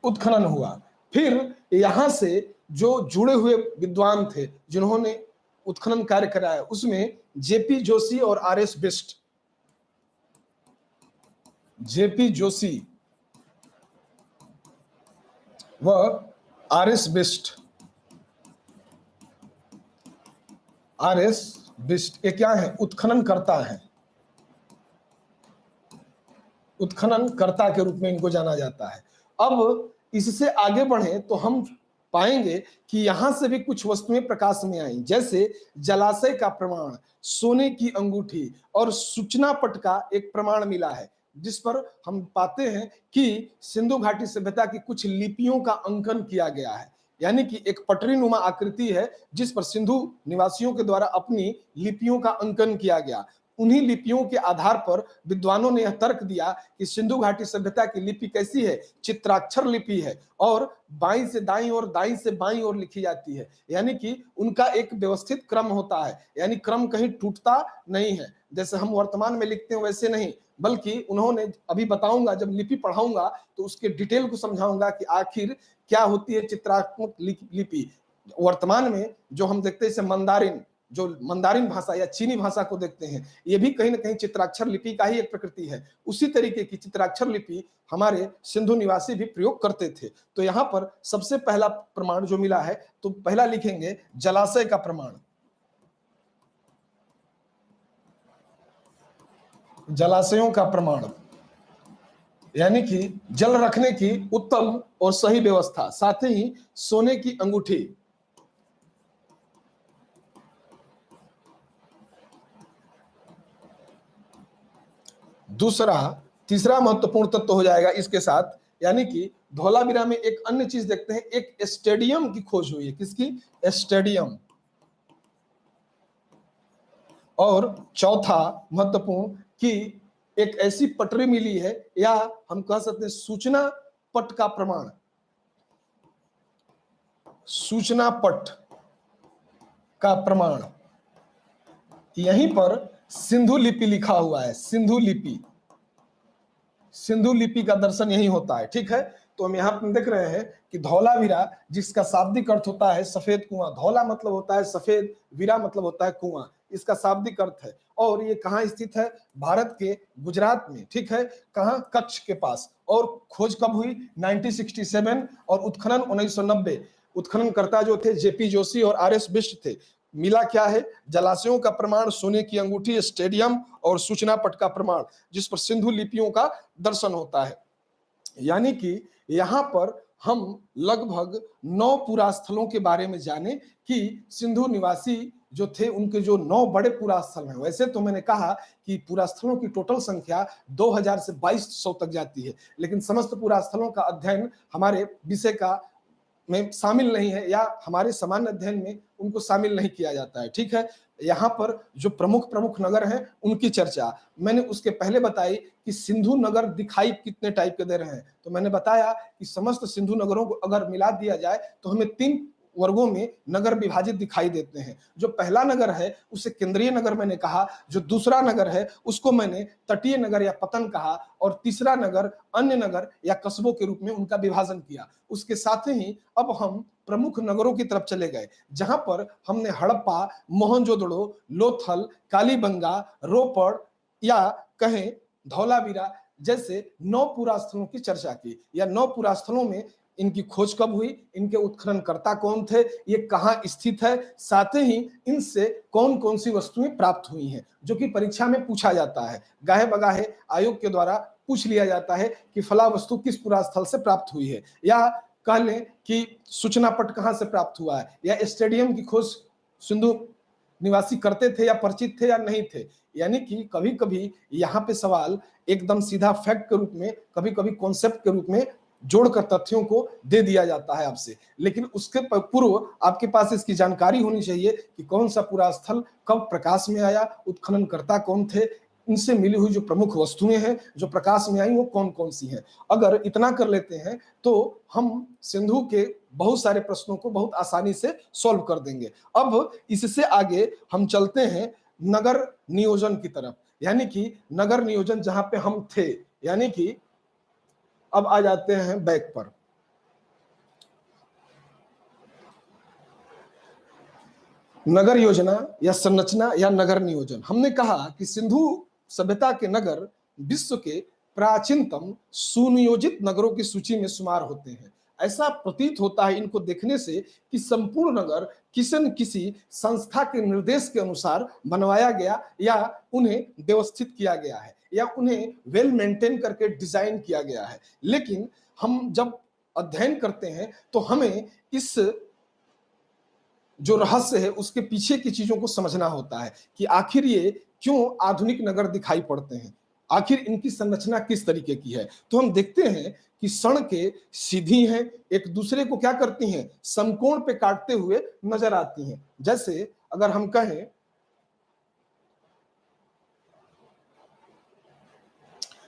उत्खनन हुआ। फिर यहां से जो जुड़े हुए विद्वान थे जिन्होंने उत्खनन कार्य कराया उसमें जेपी जोशी और आरएस बिस्ट, जेपी जोशी व आरएस बिस्ट, आरएस बिस्ट ये क्या है, उत्खनन करता है, उत्खनन कर्ता के रूप में इनको जाना जाता है। अब इससे आगे बढ़े तो हम पाएंगे कि यहां से भी कुछ वस्तुएं प्रकाश में आई, जैसे जलाशय का प्रमाण, सोने की अंगूठी और सूचना पट का एक प्रमाण मिला है, जिस पर हम पाते हैं कि सिंधु घाटी सभ्यता की कुछ लिपियों का अंकन किया गया है। यानी कि एक पटरी नुमा आकृति है जिस पर सिंधु निवासियों के द्वारा अपनी लिपियों का अंकन किया गया। उन्हीं लिपियों के आधार पर विद्वानों ने यह तर्क दिया कि सिंधु घाटी सभ्यता की लिपि कैसी है, चित्राक्षर लिपि है और बाईं से दाईं और दाईं से बाईं ओर लिखी जाती है। यानी कि उनका एक व्यवस्थित क्रम होता है, यानी क्रम कहीं टूटता नहीं है, जैसे हम वर्तमान में लिखते हैं वैसे नहीं, बल्कि उन्होंने, अभी बताऊंगा जब लिपि पढ़ाऊंगा तो उसके डिटेल को समझाऊंगा कि आखिर क्या होती है चित्रात्मक लिपि। वर्तमान में जो हम देखते हैं जैसे मंदारिन, जो मंदारिन भाषा या चीनी भाषा को देखते हैं, ये भी कहीं ना कहीं चित्राक्षर लिपि का ही एक प्रकृति है। उसी तरीके की चित्राक्षर लिपि हमारे सिंधु निवासी भी प्रयोग करते थे। तो यहाँ पर सबसे पहला प्रमाण जो मिला है तो पहला लिखेंगे जलाशय का प्रमाण, जलाशयों का प्रमाण। यानी कि जल रखने की उत्तम और सही व्यवस्था, साथ ही सोने की अंगूठी। तीसरा महत्वपूर्ण तत्व हो जाएगा इसके साथ, यानी कि धौलावीरा में एक अन्य चीज देखते हैं, एक स्टेडियम की खोज हुई है। किसकी? स्टेडियम। और चौथा महत्वपूर्ण कि एक ऐसी पटरी मिली है, या हम कह सकते हैं सूचना पट का प्रमाण। सूचना पट का प्रमाण, यहीं पर सिंधु लिपि लिखा हुआ है। सिंधु लिपि, सिंधु लिपि का दर्शन यही होता है। ठीक है, तो हम यहाँ पर देख रहे हैं कि धौलावीरा, जिसका शाब्दिक अर्थ होता है सफेद कुआं। धौला मतलब होता है सफेद, वीरा मतलब होता है कुआं, इसका शाब्दिक अर्थ है। और ये कहाँ स्थित है? भारत के गुजरात में। ठीक है, कहाँ? कच्छ के पास। और खोज कब हुई? 1967। और उत्खनन 1990। उत्खननकर्ता जो थे जेपी जोशी और आर एस बिष्ट थे। मिला क्या है? जलाशयों का प्रमाण, सोने की अंगूठी, स्टेडियम और सूचना पट का प्रमाण, जिस पर सिंधु लिपियों का दर्शन होता है। यानी कि यहां पर हम लगभग 9 पुरास्थलों के बारे में जाने कि सिंधु निवासी जो थे उनके जो 9 बड़े पुरास्थल हैं। वैसे तो मैंने कहा कि पुरास्थलों की टोटल संख्या 2000 से 2200 तक जाती है, लेकिन समस्त पुरास्थलों का अध्ययन हमारे विषय का में शामिल नहीं है, या हमारे सामान्य अध्ययन में उनको शामिल नहीं किया जाता है। ठीक है, यहाँ पर जो प्रमुख प्रमुख नगर हैं उनकी चर्चा मैंने उसके पहले बताई कि सिंधु नगर दिखाई कितने टाइप के दे रहे हैं। तो मैंने बताया कि समस्त सिंधु नगरों को अगर मिला दिया जाए तो हमें 3 वर्गों में नगर विभाजित दिखाई देते हैं। जो पहला नगर है उसे केंद्रीय नगर मैंने कहा, जो दूसरा नगर है उसको मैंने तटीय नगर या पतन कहा, और तीसरा नगर अन्य नगर या कस्बों के रूप में उनका विभाजन किया। उसके साथ ही अब हम प्रमुख नगरों की तरफ चले गए, जहां पर हमने हड़प्पा, मोहनजोदड़ो, लोथल, कालीबंगा, रोपड़ या कहें धौलावीरा जैसे 9 पुरास्थलों की चर्चा की। या 9 पुरास्थलों में इनकी खोज कब हुई, इनके उत्खननकर्ता कौन थे, ये कहां स्थित है, साथ ही इनसे कौन कौन सी वस्तुएं प्राप्त हुई हैं, जो कि परीक्षा में पूछा जाता है। गाहे बगाहे आयोग के द्वारा पूछ लिया जाता है कि फला वस्तु किस पुरास्थल से प्राप्त हुई है, या कह लें कि सूचना पट कहां से प्राप्त हुआ है, या स्टेडियम की खोज सिंधु निवासी करते थे या परिचित थे या नहीं थे। यानी कि कभी कभी यहाँ पे सवाल एकदम सीधा फैक्ट के रूप में, कभी कभी कॉन्सेप्ट के रूप में जोड़कर तथ्यों को दे दिया जाता है आपसे, लेकिन उसके पूर्व आपके पास इसकी जानकारी होनी चाहिए कि कौन सा पूरा स्थल कब प्रकाश में आया, उत्खननकर्ता कौन थे, इनसे मिली हुई जो प्रमुख वस्तुएं हैं जो प्रकाश में आई वो कौन कौन सी हैं। अगर इतना कर लेते हैं तो हम सिंधु के बहुत सारे प्रश्नों को बहुत आसानी से सॉल्व कर देंगे। अब इससे आगे हम चलते हैं नगर नियोजन की तरफ, यानी कि नगर नियोजन जहां पे हम थे। यानी कि अब आ जाते हैं बैक पर। नगर योजना या संरचना या नगर नियोजन, हमने कहा कि सिंधु सभ्यता के नगर विश्व के प्राचीनतम सुनियोजित नगरों की सूची में शुमार होते हैं। ऐसा प्रतीत होता है इनको देखने से कि संपूर्ण नगर किसी न किसी संस्था के निर्देश के अनुसार बनवाया गया, या उन्हें व्यवस्थित किया गया है, या उन्हें वेल मेंटेन करके डिजाइन किया गया है। लेकिन हम जब अध्ययन करते हैं तो हमें इस जो रहस्य है उसके पीछे की चीजों को समझना होता है कि आखिर ये क्यों आधुनिक नगर दिखाई पड़ते हैं, आखिर इनकी संरचना किस तरीके की है। तो हम देखते हैं कि सड़कें सीधी हैं, एक दूसरे को क्या करती हैं, समकोण पे काटते हुए नजर आती हैं। जैसे अगर हम कहें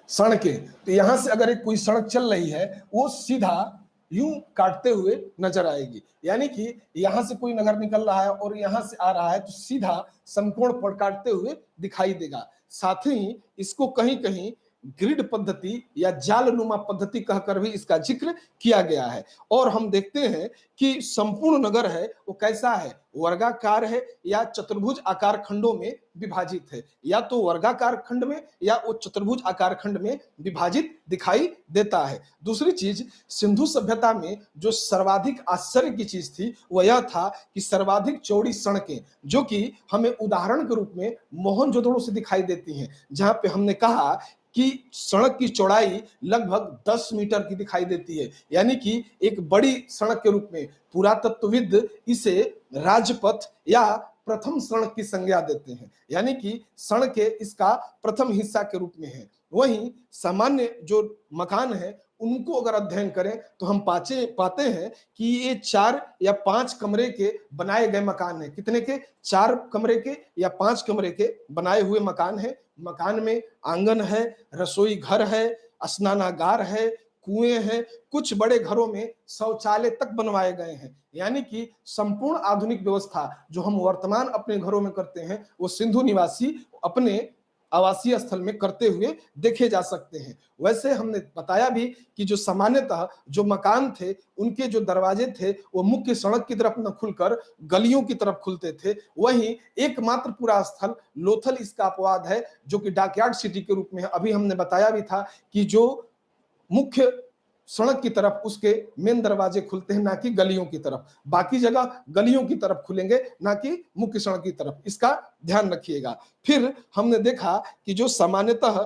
सड़कें, तो यहां से अगर एक कोई सड़क चल रही है वो सीधा यूं काटते हुए नजर आएगी। यानी कि यहां से कोई नगर निकल रहा है और यहां से आ रहा है तो सीधा समकोण पर काटते हुए दिखाई देगा। साथ ही इसको कहीं कहीं ग्रिड पद्धति या जालनुमा पद्धति कहकर भी इसका जिक्र किया गया है। और हम देखते हैं कि संपूर्ण नगर है वो कैसा है, वर्गाकार है या चतुर्भुज आकार खंडों में विभाजित है, या तो वर्गाकार खंड में या वो चतुर्भुज आकार खंड में विभाजित दिखाई देता है। दूसरी चीज, सिंधु सभ्यता में जो सर्वाधिक आश्चर्य की चीज थी वह यह था कि सर्वाधिक चौड़ी सड़कें, जो कि हमें उदाहरण के रूप में मोहनजोदड़ो से दिखाई देती हैं, जहां पे हमने कहा कि सड़क की चौड़ाई लगभग 10 मीटर की दिखाई देती है, यानी कि एक बड़ी सड़क के रूप में पुरातत्वविद इसे राजपथ या प्रथम सड़क की संज्ञा देते हैं, यानी कि सड़कें इसका प्रथम हिस्सा के रूप में है। वहीं सामान्य जो मकान है उनको अगर अध्ययन करें तो हम पाते हैं कि ये 4 या 5 कमरे के बनाए गए मकान हैं। कितने के? 4 कमरे के या 5 कमरे के बनाए हुए मकान हैं। मकान में आंगन है, रसोई घर है, स्नानागार है, कुएं हैं, कुछ बड़े घरों में शौचालय तक बनवाए गए हैं। यानी कि संपूर्ण आधुनिक व्यवस्था जो हम वर्तमान अपने घरों में करते हैं वो सिंधु निवासी अपने आवासीय स्थल में करते हुए देखे जा सकते हैं। वैसे हमने बताया भी कि जो सामान्यतः जो मकान थे उनके जो दरवाजे थे वो मुख्य सड़क की तरफ न खुलकर गलियों की तरफ खुलते थे। वहीं एकमात्र पूरा स्थल लोथल इसका अपवाद है जो कि डॉकयार्ड सिटी के रूप में है। अभी हमने बताया भी था कि जो मुख्य सड़क की तरफ उसके मेन दरवाजे खुलते हैं, ना कि गलियों की तरफ। बाकी जगह गलियों की तरफ खुलेंगे, ना कि मुख्य सड़क की तरफ। इसका ध्यान रखिएगा। फिर हमने देखा कि जो सामान्यतः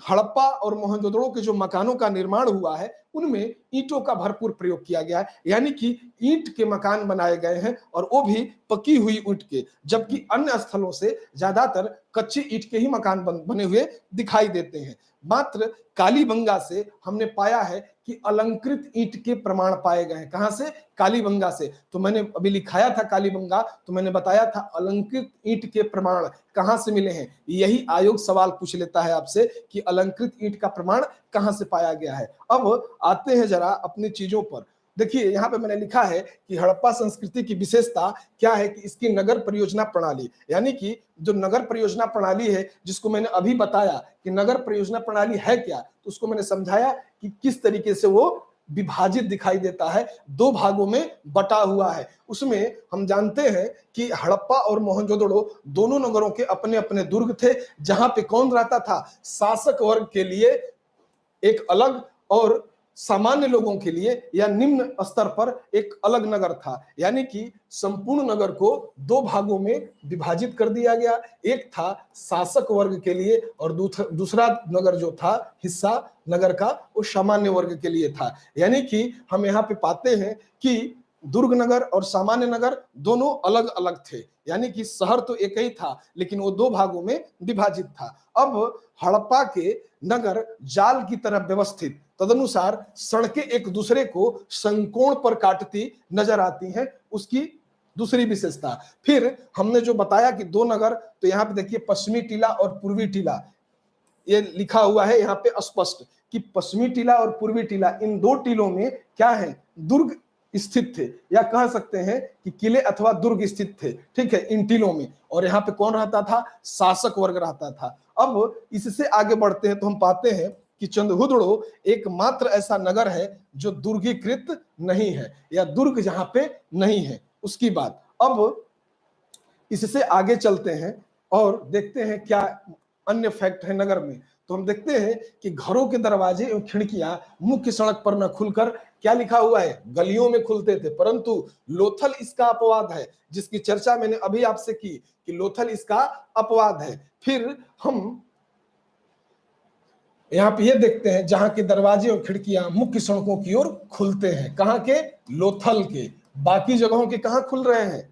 हड़प्पा और मोहनजोदड़ो के जो मकानों का निर्माण हुआ है उनमें ईंटों का भरपूर प्रयोग किया गया है, यानी कि ईंट के मकान बनाए गए हैं और वो भी पकी हुई ईंट के, जबकि अन्य स्थलों से ज्यादातर कच्ची ईंट के ही मकान बने हुए दिखाई देते हैं। मात्र कालीबंगा से हमने पाया है कि अलंकृत ईंट के प्रमाण पाए गए हैं। कहां से? कालीबंगा से। तो मैंने अभी लिखाया था कालीबंगा, तो मैंने बताया था अलंकृत ईंट के प्रमाण कहां से मिले हैं। यही आयोग सवाल पूछ लेता है आपसे कि अलंकृत ईंट का प्रमाण कहां से पाया गया है। अब आते हैं जरा अपनी चीजों पर। देखिए यहाँ पे मैंने लिखा है कि हड़प्पा संस्कृति की विशेषता क्या है कि इसकी नगर परियोजना प्रणाली, यानी कि जो नगर परियोजना प्रणाली है जिसको मैंने अभी बताया कि नगर परियोजना प्रणाली है क्या, तो उसको मैंने समझाया कि किस तरीके से वो विभाजित दिखाई देता है, 2 भागों में बटा हुआ है। उसमें हम जानते हैं कि हड़प्पा और मोहनजोदड़ो दोनों नगरों के अपने अपने दुर्ग थे, जहां पे कौन रहता था? शासक वर्ग के लिए एक अलग और सामान्य लोगों के लिए या निम्न स्तर पर एक अलग नगर था। यानी कि संपूर्ण नगर को 2 भागों में विभाजित कर दिया गया। एक था शासक वर्ग के लिए और दूसरा नगर जो था हिस्सा नगर का वो सामान्य वर्ग के लिए था। यानी कि हम यहाँ पे पाते हैं कि दुर्ग नगर और सामान्य नगर दोनों अलग अलग थे, यानी कि शहर तो एक ही था लेकिन वो 2 भागों में विभाजित था। अब हड़प्पा के नगर जाल की तरह व्यवस्थित, तदनुसार सड़कें एक दूसरे को संकोण पर काटती नजर आती हैं, उसकी दूसरी विशेषता। फिर हमने जो बताया कि 2 नगर, तो यहाँ पे देखिए पश्चिमी टीला और पूर्वी टीला, ये लिखा हुआ है यहाँ पे स्पष्ट कि पश्चिमी टीला और पूर्वी टीला, इन 2 टीलों में क्या है? दुर्ग स्थित थे, या कह सकते हैं कि किले अथवा दुर्ग स्थित थे। ठीक है, इन टीलों में। और यहाँ पे कौन रहता था? शासक वर्ग रहता था। अब इससे आगे बढ़ते हैं तो हम पाते हैं कि चंद्रहुदड़ो एकमात्र ऐसा नगर है जो दुर्गीकृत नहीं है, या दुर्ग जहां पे नहीं है। उसकी बात, अब इससे आगे चलते हैं और देखते हैं क्या अन्य फैक्ट है नगर में। तो हम देखते हैं कि घरों के दरवाजे एवं खिड़कियां मुख्य सड़क पर न खुलकर क्या लिखा हुआ है? गलियों में खुलते थे, परंतु लोथल इसका अपवाद है, जिसकी चर्चा मैंने अभी आपसे की कि लोथल इसका अपवाद है। फिर हम यहाँ पे ये देखते हैं जहां के दरवाजे और खिड़कियां मुख्य सड़कों की ओर खुलते हैं। कहां के? लोथल के। बाकी जगहों के कहां खुल रहे हैं?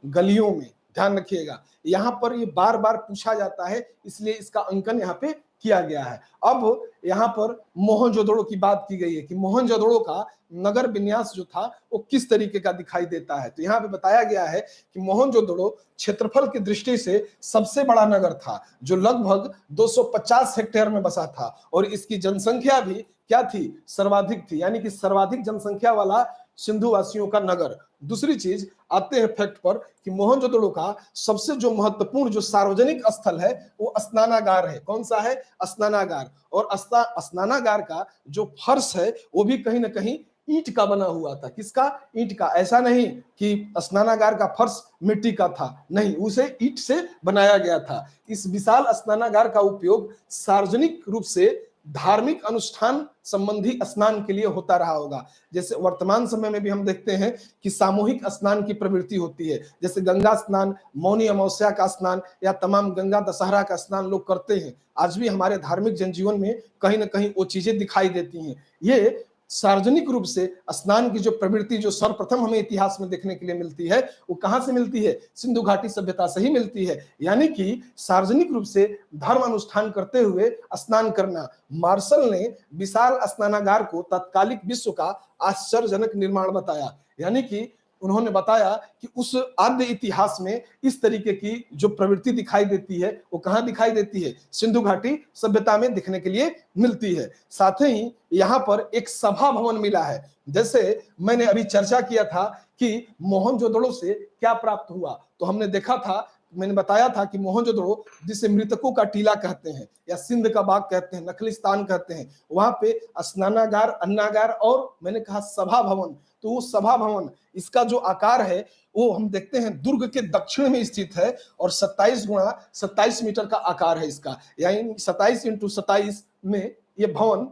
गलियों में। ध्यान रखिएगा, यहां पर ये बार बार पूछा जाता है, इसलिए इसका अंकन यहाँ पे किया गया है। अब यहाँ पर मोहनजोदड़ो की बात की गई है कि मोहनजोदड़ो का नगर विन्यास जो था वो किस तरीके का दिखाई देता है। तो यहाँ पे बताया गया है कि मोहनजोदड़ो क्षेत्रफल की दृष्टि से सबसे बड़ा नगर था, जो लगभग 250 हेक्टेयर में बसा था, और इसकी जनसंख्या भी क्या थी? सर्वाधिक थी, यानी कि सर्वाधिक जनसंख्या वाला सिंधु वासियों का नगर। दूसरी चीज, आते हैं फैक्ट पर कि मोहनजोदड़ो का सबसे जो महत्वपूर्ण जो सार्वजनिक स्थल है वो स्नानागार है। कौन सा है? स्नानागार। और स्नानागार का जो फर्श है वो भी कहीं ना कहीं ईंट का बना हुआ था। किसका? ईंट का। ऐसा नहीं कि स्नानागार का फर्श मिट्टी का था, नहीं, उसे ईंट से बनाया गया था। इस विशाल स्नानागार का उपयोग सार्वजनिक रूप से धार्मिक अनुष्ठान संबंधी स्नान के लिए होता रहा होगा। जैसे वर्तमान समय में भी हम देखते हैं कि सामूहिक स्नान की प्रवृत्ति होती है, जैसे गंगा स्नान, मौनी अमावस्या का स्नान या तमाम गंगा दशहरा का स्नान लोग करते हैं। आज भी हमारे धार्मिक जनजीवन में कहीं ना कहीं वो चीजें दिखाई देती हैं। ये सार्वजनिक रूप से स्नान की जो प्रवृत्ति जो सर्वप्रथम हमें इतिहास में देखने के लिए मिलती है, वो कहां से मिलती है? सिंधु घाटी सभ्यता से ही मिलती है। यानी कि सार्वजनिक रूप से धर्म अनुष्ठान करते हुए स्नान करना। मार्शल ने विशाल स्नानागार को तत्कालिक विश्व का आश्चर्यजनक निर्माण बताया। यानी कि उन्होंने बताया कि उस आद्य इतिहास में इस तरीके की जो प्रवृत्ति दिखाई देती है वो कहां दिखाई देती है? सिंधु घाटी सभ्यता में दिखने के लिए मिलती है। साथ ही यहाँ पर एक सभा भवन मिला है। जैसे मैंने अभी चर्चा किया था कि मोहनजोदड़ो से क्या प्राप्त हुआ, तो हमने देखा था, मैंने बताया था कि मोहनजोदड़ो जिसे मृतकों का टीला कहते हैं या सिंध का बाग कहते हैं, नखलिस्तान कहते हैं, वहां पे स्नानागार, अन्नागार और मैंने कहा सभा भवन। तो वो सभा भवन, इसका जो आकार है वो हम देखते हैं दुर्ग के दक्षिण में स्थित है और 27 गुणा 27 मीटर का आकार है इसका, यानी 27 इंटू 27 में ये भवन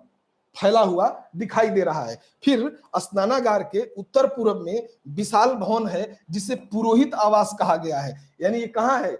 फैला हुआ दिखाई दे रहा है। फिर स्नानागार के उत्तर पूर्व में विशाल भवन है जिसे पुरोहित आवास कहा गया है। यानी ये कहाँ है?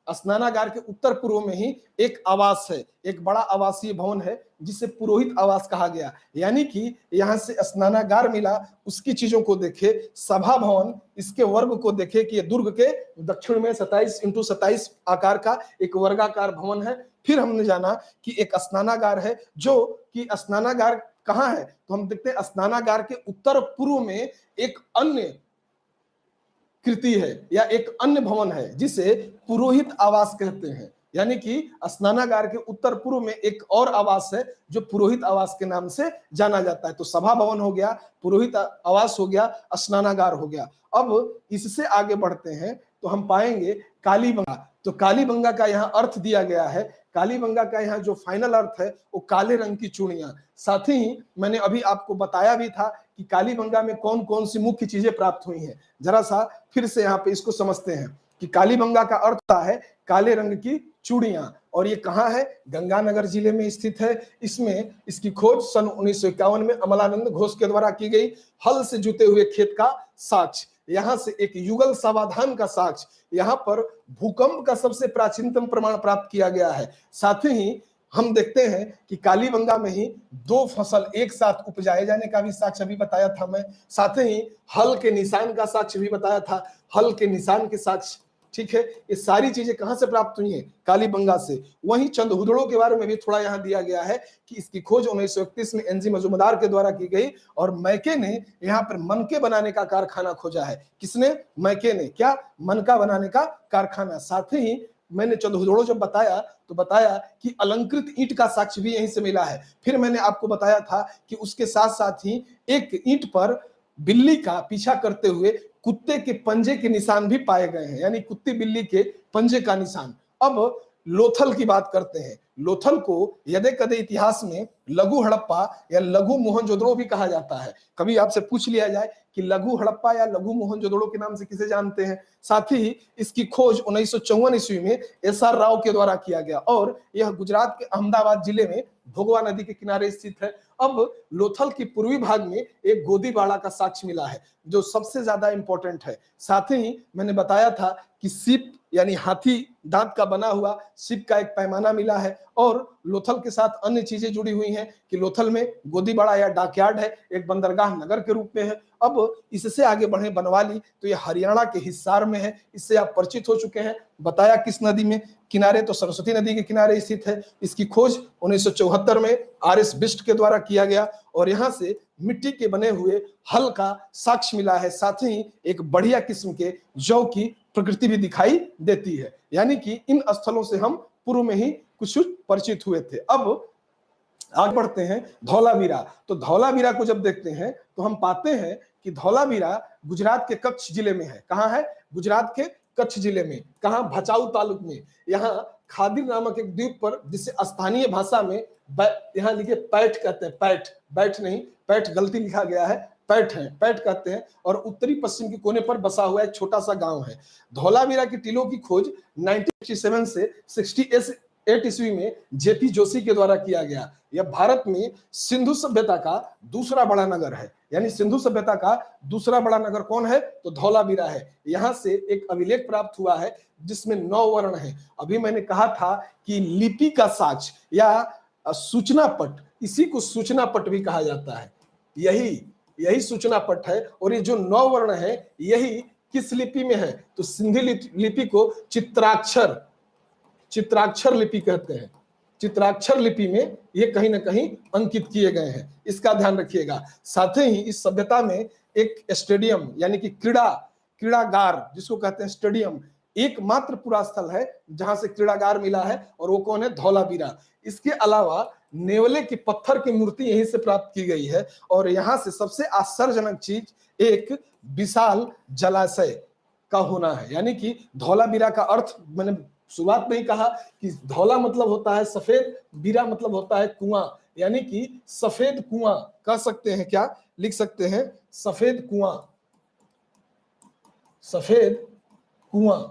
स्नानागार के उत्तर पूर्व में ही एक आवास है, एक बड़ा आवासीय भवन है जिसे पुरोहित आवास कहा गया। यानी कि यहाँ से स्नानागार मिला, उसकी चीजों को देखे, सभा भवन इसके वर्ग को देखे कि ये दुर्ग के दक्षिण में 27 इंटू 27 आकार का एक वर्गाकार भवन है। फिर हमने जाना कि एक स्नानागार है, जो कि स्नानागार कहाँ है, तो हम देखते हैं स्नानागार के उत्तर पूर्व में एक अन्य कृति है या एक अन्य भवन है जिसे पुरोहित आवास कहते हैं। यानी कि स्नानागार के उत्तर पूर्व में एक और आवास है जो पुरोहित आवास के नाम से जाना जाता है। तो सभा भवन हो गया, पुरोहित आवास हो गया, स्नानागार हो गया। अब इससे आगे बढ़ते हैं तो हम पाएंगे कालीबंगा। तो कालीबंगा का यहाँ अर्थ दिया गया है। कालीबंगा का यहाँ जो फाइनल अर्थ है वो काले रंग की चूड़ियां। साथ ही मैंने अभी आपको बताया भी था कि कालीबंगा में कौन कौन सी मुख्य चीजें प्राप्त हुई हैं। जरा सा फिर से यहाँ पे इसको समझते हैं कि कालीबंगा का अर्थ है काले रंग की चूड़ियां, और ये कहाँ है? गंगानगर जिले में स्थित है। इसमें इसकी खोज सन 1951 में अमलानंद घोष के द्वारा की गई। हल से जुते हुए खेत का साक्ष्य, यहाँ से एक युगल समाधान का साक्ष्य, यहाँ पर भूकंप का सबसे प्राचीनतम प्रमाण प्राप्त किया गया है। साथ ही हम देखते हैं कि कालीबंगा में ही 2 फसल एक साथ उपजाए जाने का भी साक्ष्य भी बताया था मैं। साथ ही हल के निशान का साक्ष्य भी बताया था, हल के निशान के साक्ष्य। ठीक है, ये सारी चीजें कहां से प्राप्त हुई हैं? कालीबंगा से। वहीं चंदहुदड़ो के बारे में भी थोड़ा यहां दिया गया है कि इसकी खोज 1931 में एनजी मजूमदार के द्वारा की गई और मैके ने यहाँ पर मनके बनाने का कारखाना खोजा है। किसने? मैके ने। क्या? मनका बनाने का कारखाना। साथ ही मैंने चंदहुदड़ो जब बताया तो बताया कि अलंकृत ईंट का साक्ष्य भी यहीं से मिला है। फिर मैंने आपको बताया था कि उसके साथ साथ ही एक ईंट पर बिल्ली का पीछा करते हुए कुत्ते के पंजे के निशान भी पाए गए हैं, यानी कुत्ते बिल्ली के पंजे का निशान। अब लोथल की बात करते हैं। लोथल को यदि कदे इतिहास में लघु हड़प्पा या लघु मोहनजोदड़ो भी कहा जाता है। कभी आपसे पूछ लिया जाए कि लघु हड़प्पा या लघु मोहनजोदड़ो के नाम से किसे जानते हैं? साथ ही इसकी खोज 1954 ईस्वी में एसआर राव के द्वारा किया गया और यह गुजरात के अहमदाबाद जिले में भोगवा नदी के किनारे स्थित है। अब लोथल की पूर्वी भाग में एक गोदीबाड़ा का साक्ष्य मिला है जो सबसे ज्यादा इंपॉर्टेंट है। साथ ही मैंने बताया था कि सीप यानी हाथी दांत का बना हुआ सीप का एक पैमाना मिला है और लोथल के साथ अन्य चीजें जुड़ी हुई हैं कि लोथल में गोदीबाड़ा या डाकयार्ड है, एक बंदरगाह नगर के रूप में है। अब इससे आगे बढ़े बनवाली तो ये हरियाणा के हिसार में है, इससे आप परिचित हो चुके हैं। बताया किस नदी में किनारे? तो सरस्वती नदी के किनारे स्थित है। इसकी खोज 1974 में आर.एस. बिष्ट के द्वारा किया गया और यहाँ से मिट्टी के बने हुए हल का साक्ष्य मिला है। साथ ही एक बढ़िया किस्म के जौ की प्रकृति भी दिखाई देती है। यानी कि इन स्थलों से हम पूर्व में ही कुछ परिचित हुए थे। अब आगे बढ़ते हैं धौलावीरा। तो धौलावीरा को जब देखते हैं तो हम पाते हैं कि धौलावीरा गुजरात के कच्छ जिले में है। कहाँ है? गुजरात के कच्छ जिले में। कहाँ? भचाऊ तालुक में। यहाँ खादिर नामक एक द्वीप पर, जिसे स्थानीय भाषा में यहाँ लिखे पैठ कहते हैं। पैठ, बैठ नहीं, पैठ गलती लिखा गया है, पैठ है, पैठ कहते हैं। और उत्तरी पश्चिम के कोने पर बसा हुआ एक छोटा सा गांव है। धौलावीरा की टीलों की खोज 1967 से 1808 ईस्वी में जेपी जोशी के द्वारा किया गया। यह भारत में सिंधु सभ्यता का दूसरा बड़ा नगर है। यानी सिंधु सभ्यता का दूसरा बड़ा नगर कौन है? तो धौलावीरा है। यहां से एक अभिलेख प्राप्त हुआ है जिसमें 9 वर्ण है। अभी मैंने कहा था कि लिपि का साक्ष्य या सूचना पट, इसी को सूचना पट भी कहा जाता है। यही सूचना पट है। और ये जो 9 वर्ण है यही किस लिपि में है? तो सिंधी लिपि को चित्राक्षर लिपि कहते हैं। चित्राक्षर लिपि में ये कहीं ना कहीं अंकित किए गए हैं, इसका ध्यान रखिएगा। साथ ही इस सभ्यता में एक स्टेडियम यानी कि क्रीड़ागार जिसको कहते हैं स्टेडियम, एकमात्र पूरा स्थल है जहां से क्रीड़ागार मिला है, और वो कौन है? धौलावीरा। इसके अलावा नेवले की पत्थर की मूर्ति यहीं से प्राप्त की गई है। और यहां से सबसे आश्चर्यजनक चीज एक विशाल जलाशय का होना है। यानी कि धौलावीरा का अर्थ मैंने शुरुआत में ही कहा कि धौला मतलब होता है सफेद, बीरा मतलब होता है कुआं, यानी कि सफेद कुआं कह सकते हैं। क्या लिख सकते हैं? सफेद कुआं, सफेद कुआं,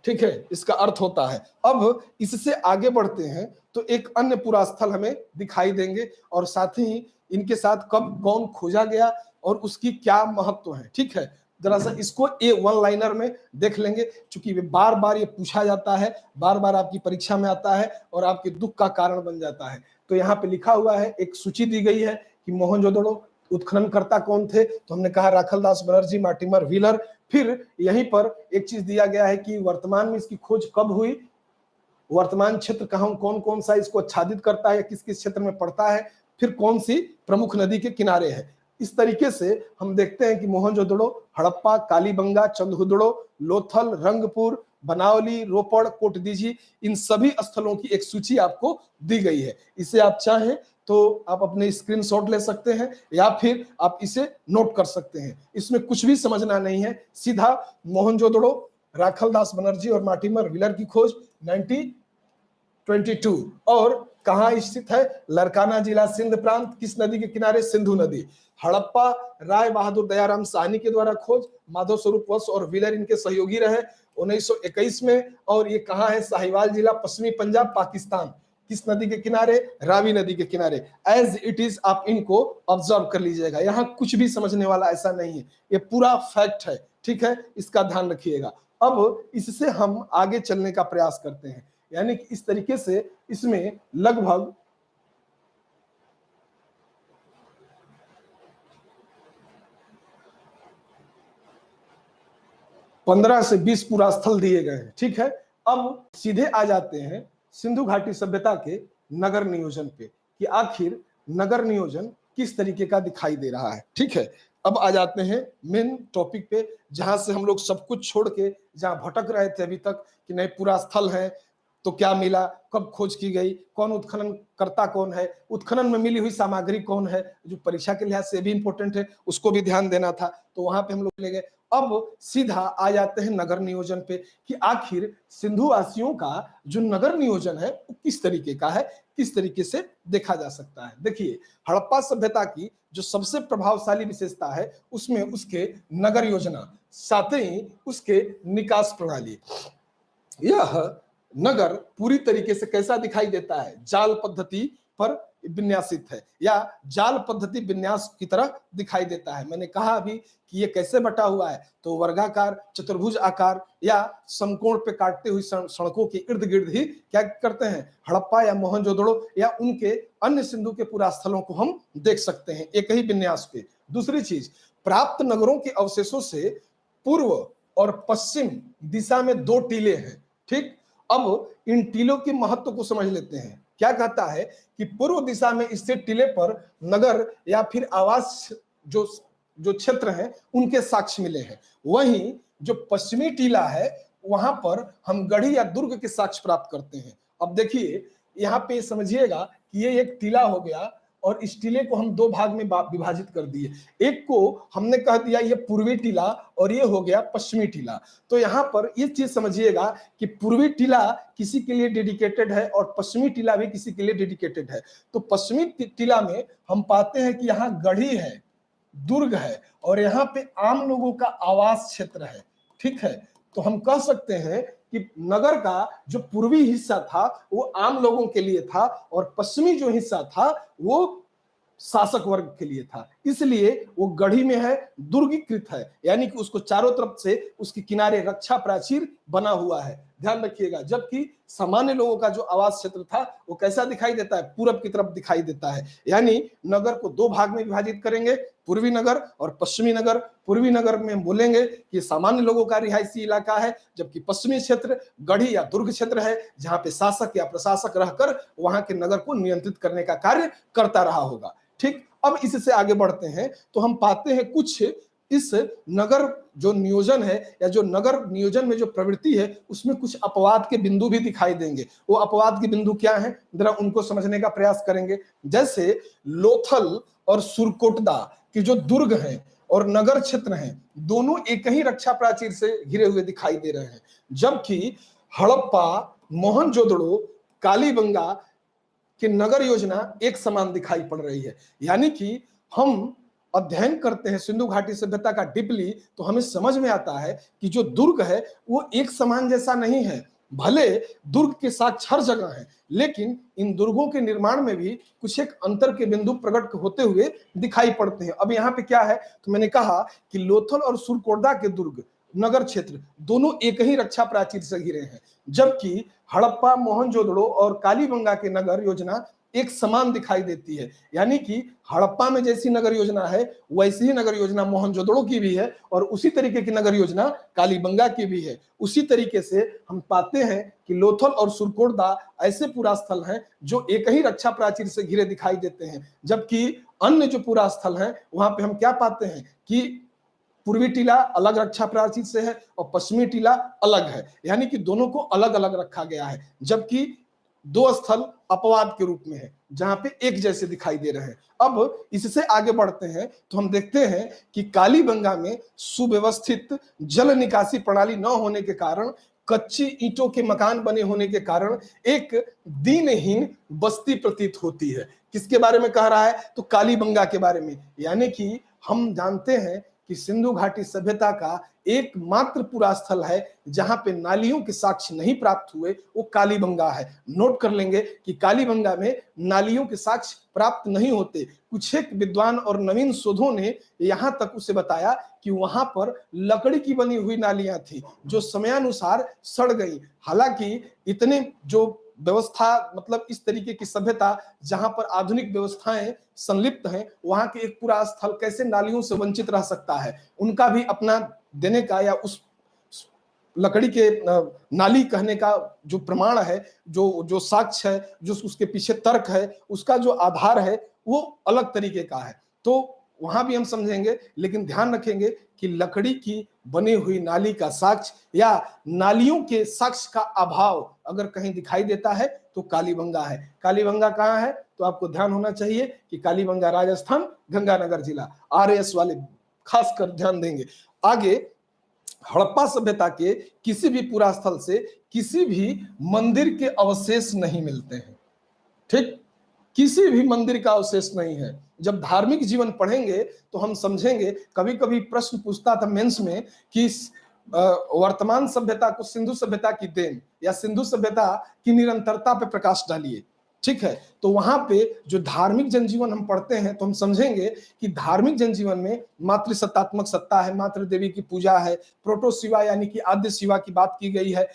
ठीक है, इसका अर्थ होता है। अब इससे आगे बढ़ते हैं तो एक अन्य पूरा स्थल हमें दिखाई देंगे, और साथ ही इनके साथ कब कौन खोजा गया और उसकी क्या महत्व है। ठीक है, जरा सा इसको ए वन लाइनर में देख लेंगे, क्योंकि बार बार ये पूछा जाता है, बार बार आपकी परीक्षा में आता है और आपके दुख का कारण बन जाता है। तो यहाँ पे लिखा हुआ है, एक सूची दी गई है कि मोहनजोदड़ो उत्खननकर्ता कौन थे? तो हमने कहा राखलदास बनर्जी, मार्टिमर व्हीलर। फिर यहीं पर एक चीज दिया गया है कि वर्तमान में इसकी खोज कब हुई, वर्तमान क्षेत्र कहाँ, कौन कौन सा इसको आच्छादित करता है, किस किस क्षेत्र में पड़ता है, फिर कौन सी प्रमुख नदी के किनारे है। इस तरीके से हम देखते हैं कि मोहनजोदड़ो, हड़प्पा, कालीबंगा, चंदहुदड़ो, लोथल, रंगपुर, बनावली, रोपड़, कोटदीजी, इन सभी स्थलों की एक सूची आपको दी गई है। इसे आप चाहें तो आप अपने स्क्रीनशॉट ले सकते हैं या फिर आप इसे नोट कर सकते हैं। इसमें कुछ भी समझना नहीं है, सीधा मोहनजोदड़ो, राखलदास बनर्जी और मार्टिमर व्हीलर की खोज 1922। और कहाँ स्थित है? लरकाना जिला, सिंध प्रांत। किस नदी के किनारे? सिंधु नदी। हड़प्पा राय बहादुर दयाराम साहनी के द्वारा खोज, माधव स्वरूप वत्स और व्हीलर इनके सहयोगी रहे 1921 में। और ये कहाँ है? साहिवाल जिला, पश्चिमी पंजाब, पाकिस्तान। किस नदी के किनारे? रावी नदी के किनारे। एज इट इज आप इनको ऑब्जर्व कर लीजिएगा, यहाँ कुछ भी समझने वाला ऐसा नहीं है, ये पूरा फैक्ट है। ठीक है, इसका ध्यान रखिएगा। अब इससे हम आगे चलने का प्रयास करते हैं, यानी कि इस तरीके से इसमें लगभग 15 से 20 पूरा स्थल दिए गए हैं। ठीक है, अब सीधे आ जाते हैं सिंधु घाटी सभ्यता के नगर नियोजन पे कि आखिर नगर नियोजन किस तरीके का दिखाई दे रहा है। ठीक है, अब आ जाते हैं मेन टॉपिक पे, जहां से हम लोग सब कुछ छोड़ के जहां भटक रहे थे अभी तक कि नहीं पूरा स्थल है तो क्या मिला, कब खोज की गई, कौन उत्खनन करता कौन है, उत्खनन में मिली हुई सामग्री कौन है, जो परीक्षा के लिहाज से भी इंपॉर्टेंट है, उसको भी ध्यान देना था। तो वहां पे हम लोग ले गए। अब सीधा आ जाते हैं नगर नियोजन पे कि आखिर सिंधु वासियों का जो नगर नियोजन है वो किस तरीके का है, किस तरीके से देखा जा सकता है। देखिए, हड़प्पा सभ्यता की जो सबसे प्रभावशाली विशेषता है उसमें उसके नगर योजना, साथ ही उसके निकास प्रणाली। यह नगर पूरी तरीके से कैसा दिखाई देता है? जाल पद्धति पर विन्यासित है या जाल पद्धति विन्यास की तरह दिखाई देता है। मैंने कहा अभी कि ये कैसे बटा हुआ है, तो वर्गाकार, चतुर्भुज आकार या समकोण पे काटते हुए सड़कों के इर्द गिर्द ही क्या करते हैं? हड़प्पा या मोहनजोदड़ो या उनके अन्य सिंधु के पुरा स्थलों को हम देख सकते हैं एक ही विन्यास पे। दूसरी चीज, प्राप्त नगरों के अवशेषों से पूर्व और पश्चिम दिशा में 2 टीले हैं। ठीक, अब इन टीलों के महत्व को समझ लेते हैं। क्या कहता है कि पूर्व दिशा में स्थित टीले पर नगर या फिर आवास जो क्षेत्र हैं उनके साक्ष्य मिले हैं। वहीं जो पश्चिमी टीला है वहां पर हम गढ़ी या दुर्ग के साक्ष्य प्राप्त करते हैं। अब देखिए यहाँ पे समझिएगा कि ये एक टीला हो गया और इस टीले को हम 2 भाग में विभाजित कर दिए। एक को हमने कह दिया ये पूर्वी टीला और ये हो गया पश्चिमी टीला। तो यहाँ पर ये चीज समझिएगा कि पूर्वी टीला किसी के लिए डेडिकेटेड है और पश्चिमी टीला भी किसी के लिए डेडिकेटेड है। तो पश्चिमी टीला में हम पाते हैं कि यहाँ गढ़ी है, दुर्ग है और यहाँ पे आम लोगों का आवास क्षेत्र है। ठीक है, तो हम कह सकते हैं कि नगर का जो पूर्वी हिस्सा था वो आम लोगों के लिए था और पश्चिमी जो हिस्सा था वो शासक वर्ग के लिए था, इसलिए वो गढ़ी में है, दुर्गीकृत है, यानी कि उसको चारों तरफ से उसके किनारे रक्षा प्राचीर बना हुआ है, ध्यान रखिएगा। जबकि सामान्य लोगों का जो आवास क्षेत्र था वो कैसा दिखाई देता है, पूरब की तरफ दिखाई देता है। यानी नगर को दो भाग में विभाजित करेंगे, पूर्वी नगर और पश्चिमी नगर। पूर्वी नगर में बोलेंगे कि सामान्य लोगों का रिहायशी इलाका है, जबकि पश्चिमी क्षेत्र गढ़ी या दुर्ग क्षेत्र है, जहां पे शासक या प्रशासक रहकर वहां के नगर को नियंत्रित करने का कार्य करता रहा होगा। ठीक, अब इससे आगे बढ़ते हैं तो हम पाते हैं कुछ इस नगर जो नियोजन है या जो नगर नियोजन में जो प्रवृत्ति है उसमें कुछ अपवाद के बिंदु भी दिखाई देंगे। वो अपवाद के बिंदु क्या हैं, जरा उनको समझने का प्रयास करेंगे। जैसे लोथल और सुरकोटदा की जो दुर्ग हैं और नगर क्षेत्र हैं, दोनों एक ही रक्षा प्राचीर से घिरे हुए दिखाई दे रहे हैं, जबकि हड़प्पा, मोहनजोदड़ो, कालीबंगा कि नगर योजना एक समान दिखाई पड़ रही है। यानी कि हम अध्ययन करते हैं सिंधु घाटी सभ्यता का डीपली तो हमें समझ में आता है कि जो दुर्ग है वो एक समान जैसा नहीं है। भले दुर्ग के साक्ष्य हर जगह हैं, लेकिन इन दुर्गों के निर्माण में भी कुछ एक अंतर के बिंदु प्रकट होते हुए दिखाई पड़ते हैं। अब यहाँ पे क्या है, तो मैंने कहा कि लोथल और सुरकोटदा के दुर्ग नगर क्षेत्र दोनों एक ही रक्षा प्राचीर से घिरे हैं, जबकि हड़प्पा, मोहनजोदड़ो और कालीबंगा के नगर योजना एक समान दिखाई देती है। यानी कि हड़प्पा में जैसी नगर योजना है वैसी ही नगर योजना मोहनजोदड़ो की भी है और उसी तरीके की नगर योजना कालीबंगा की भी है। उसी तरीके से हम पाते हैं कि लोथल और सुरकोटदा ऐसे पुरा स्थल हैं जो एक ही रक्षा प्राचीर से घिरे दिखाई देते हैं, जबकि अन्य जो पुरा स्थल हैं वहां पे हम क्या पाते हैं कि पूर्वी टीला अलग रक्षा प्राचीर से है और पश्चिमी टीला अलग है, यानी कि दोनों को अलग अलग रखा गया है, जबकि दो स्थल अपवाद के रूप में है जहां पे एक जैसे दिखाई दे रहे हैं। अब इससे आगे बढ़ते हैं तो हम देखते हैं कि कालीबंगा में सुव्यवस्थित जल निकासी प्रणाली न होने के कारण, कच्ची ईंटों के मकान बने होने के कारण एक दीनहीन बस्ती प्रतीत होती है। किसके बारे में कह रहा है, तो कालीबंगा के बारे में। यानी कि हम जानते हैं कि सिंधु घाटी सभ्यता का एकमात्र पूरा स्थल है जहां पे नालियों के साक्ष्य नहीं प्राप्त हुए, वो कालीबंगा है। नोट कर लेंगे कि कालीबंगा में नालियों के साक्ष्य प्राप्त नहीं होते। कुछ एक विद्वान और नवीन शोधों ने यहां तक उसे बताया कि वहां पर लकड़ी की बनी हुई नालियां थी जो समयानुसार सड़ गई। हालांकि इतने जो व्यवस्था, मतलब इस तरीके की सभ्यता जहां पर आधुनिक व्यवस्थाएं संलिप्त हैं, वहां के एक पूरा स्थल कैसे नालियों से वंचित रह सकता है। उनका भी अपना देने का या उस लकड़ी के नाली कहने का जो प्रमाण है, जो जो साक्ष्य है, जो उसके पीछे तर्क है, उसका जो आधार है वो अलग तरीके का है। तो वहां भी हम समझेंगे, लेकिन ध्यान रखेंगे कि लकड़ी की बनी हुई नाली का साक्ष्य या नालियों के साक्ष्य का अभाव अगर कहीं दिखाई देता है तो कालीबंगा है। कालीबंगा कहाँ है, तो आपको ध्यान होना चाहिए कि कालीबंगा राजस्थान, गंगानगर जिला। आरएस वाले खासकर ध्यान देंगे। आगे हड़प्पा सभ्यता के किसी भी पुरा स्थल से किसी भी मंदिर के अवशेष नहीं मिलते हैं। ठीक, किसी भी मंदिर का अवशेष नहीं है। जब धार्मिक जीवन पढ़ेंगे तो हम समझेंगे, कभी कभी प्रश्न पूछता था मेंस में कि वर्तमान सभ्यता को सिंधु सभ्यता की देन या सिंधु सभ्यता की निरंतरता पे प्रकाश डालिए। ठीक है, तो वहां पे जो धार्मिक जनजीवन हम पढ़ते हैं तो हम समझेंगे कि धार्मिक जनजीवन में मातृ सत्तात्मक सत्ता है, मातृ देवी की पूजा है, प्रोटो शिवा यानी कि आद्य शिवा की बात की गई है,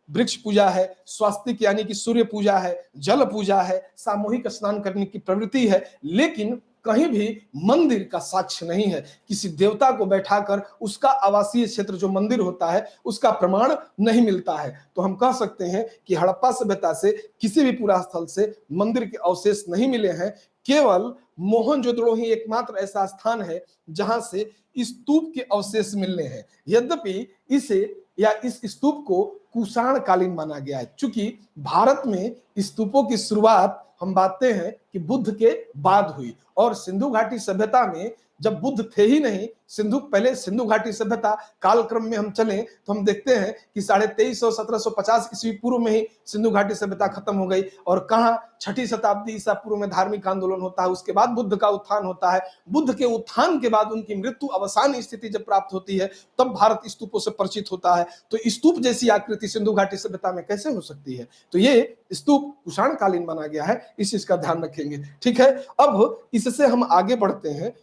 वृक्ष पूजा है, स्वास्तिक यानी कि सूर्य पूजा है, जल पूजा है, सामूहिक स्नान करने की प्रवृत्ति है, लेकिन कहीं भी मंदिर का साक्ष्य नहीं है। किसी देवता को बैठाकर उसका आवासीय क्षेत्र जो मंदिर होता है उसका प्रमाण नहीं मिलता है। तो हम कह सकते हैं कि हड़प्पा सभ्यता से किसी भी पुरा स्थल से मंदिर के अवशेष नहीं मिले हैं। केवल मोहनजोदड़ो ही एकमात्र ऐसा स्थान है जहां से स्तूप के अवशेष मिलने हैं। यद्यपि इसे या इस स्तूप को कुषाण कालीन माना गया है, चूंकि भारत में स्तूपों की शुरुआत हम बातें हैं कि बुद्ध के बाद हुई और सिंधु घाटी सभ्यता में जब बुद्ध थे ही नहीं, पहले सिंधु घाटी सभ्यता कालक्रम में हम चलें तो हम देखते हैं कि 2350 1750 ईस्वी पूर्व में ही सिंधु घाटी सभ्यता खत्म हो गई। और कहाँ, छठी शताब्दी ईसा पूर्व में धार्मिक आंदोलन होता है, उसके बाद बुद्ध का उत्थान होता है। बुद्ध के उत्थान के बाद उनकी मृत्यु अवसान स्थिति जब प्राप्त होती है तब भारत स्तूपों से परिचित होता है, तो स्तूप जैसी आकृति सिंधु घाटी सभ्यता में कैसे हो सकती है? तो ये स्तूप कुषाण कालीन बना गया है, इस चीज का ध्यान रखेंगे। ठीक है, अब इससे हम आगे बढ़ते हैं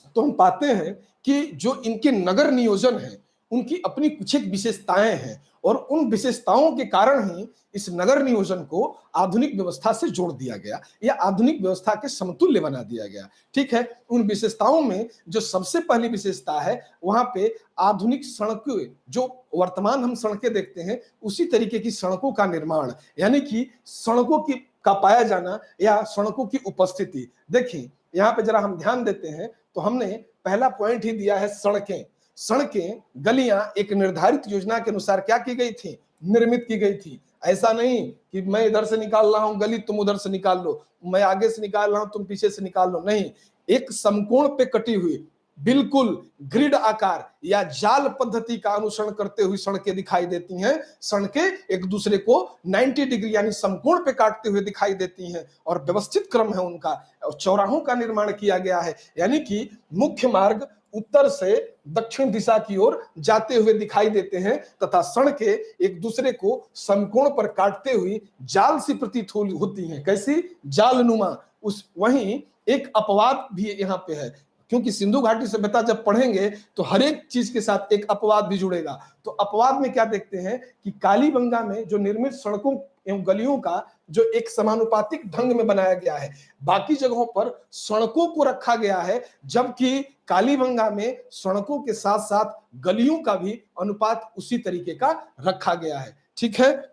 तो हम पाते हैं कि जो इनके नगर नियोजन है उनकी अपनी कुछ एक विशेषताएं हैं, और उन विशेषताओं के कारण ही इस नगर नियोजन को आधुनिक व्यवस्था से जोड़ दिया गया या आधुनिक व्यवस्था के समतुल्य बना दिया गया। ठीक है, उन विशेषताओं में जो सबसे पहली विशेषता है, वहां पे आधुनिक सड़कें, जो वर्तमान हम सड़कें देखते हैं उसी तरीके की सड़कों का निर्माण, यानी कि सड़कों की का पाया जाना या सड़कों की उपस्थिति। देखिए यहाँ पे जरा हम ध्यान देते हैं तो हमने पहला पॉइंट ही दिया है सड़कें। सड़कें, गलियां एक निर्धारित योजना के अनुसार क्या की गई थी? निर्मित की गई थी। ऐसा नहीं कि मैं इधर से निकाल रहा हूं गली, तुम उधर से निकाल लो, मैं आगे से निकाल रहा हूं तुम पीछे से निकाल लो, नहीं, एक समकोण पे कटी हुई, बिल्कुल ग्रिड आकार या जाल पद्धति का अनुसरण करते हुए सड़कें दिखाई देती हैं। सड़कें एक दूसरे को 90 डिग्री यानी समकोण पे काटते हुए दिखाई देती हैं और व्यवस्थित क्रम है उनका। और चौराहों का निर्माण किया गया है, यानी कि मुख्य मार्ग उत्तर से दक्षिण दिशा की ओर जाते हुए दिखाई देते हैं तथा सड़कें एक दूसरे को समकोण पर काटते हुए जाल सी प्रतीत होती हैं। कैसी? जालनुमा। उस वहीं एक अपवाद भी यहाँ पे है, क्योंकि सिंधु घाटी सभ्यता जब पढ़ेंगे तो हर एक चीज के साथ एक अपवाद भी जुड़ेगा। तो अपवाद में क्या देखते हैं कि कालीबंगा में जो निर्मित सड़कों एवं गलियों का जो एक समानुपातिक ढंग में बनाया गया है, बाकी जगहों पर सड़कों को रखा गया है, जबकि कालीबंगा में सड़कों के साथ साथ गलियों का भी अनुपात उसी तरीके का रखा गया है। ठीक है,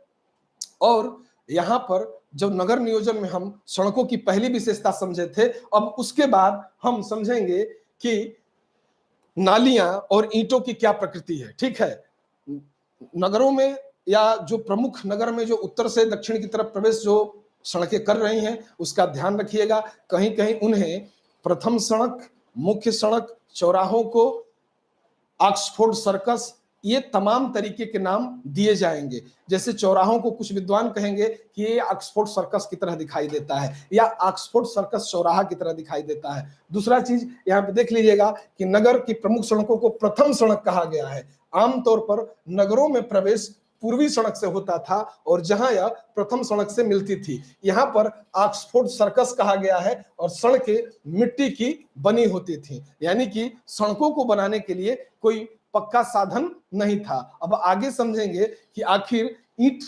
और यहाँ पर जब नगर नियोजन में हम सड़कों की पहली विशेषता समझे थे, अब उसके बाद हम समझेंगे कि नालियां और ईंटों की क्या प्रकृति है। ठीक है, नगरों में या जो प्रमुख नगर में जो उत्तर से दक्षिण की तरफ प्रवेश जो सड़कें कर रही हैं उसका ध्यान रखिएगा। कहीं कहीं उन्हें प्रथम सड़क, मुख्य सड़क, चौराहों को ऑक्सफोर्ड सर्कस, ये तमाम तरीके के नाम दिए जाएंगे। जैसे चौराहों को कुछ विद्वान कहेंगे कि ये ऑक्सफोर्ड सर्कस की तरह दिखाई देता है या ऑक्सफोर्ड सर्कस चौराहा की तरह दिखाई देता है। दूसरा चीज यहाँ पे देख लीजिएगा कि नगर की प्रमुख सड़कों को प्रथम सड़क कहा गया है। आमतौर पर नगरों में प्रवेश पूर्वी सड़क से होता था और जहां यह प्रथम सड़क से मिलती थी, यहाँ पर ऑक्सफोर्ड सर्कस कहा गया है और सड़कें मिट्टी की बनी होती थी, यानी कि सड़कों को बनाने के लिए कोई पक्का साधन नहीं था। अब आगे समझेंगे कि आखिर ईंट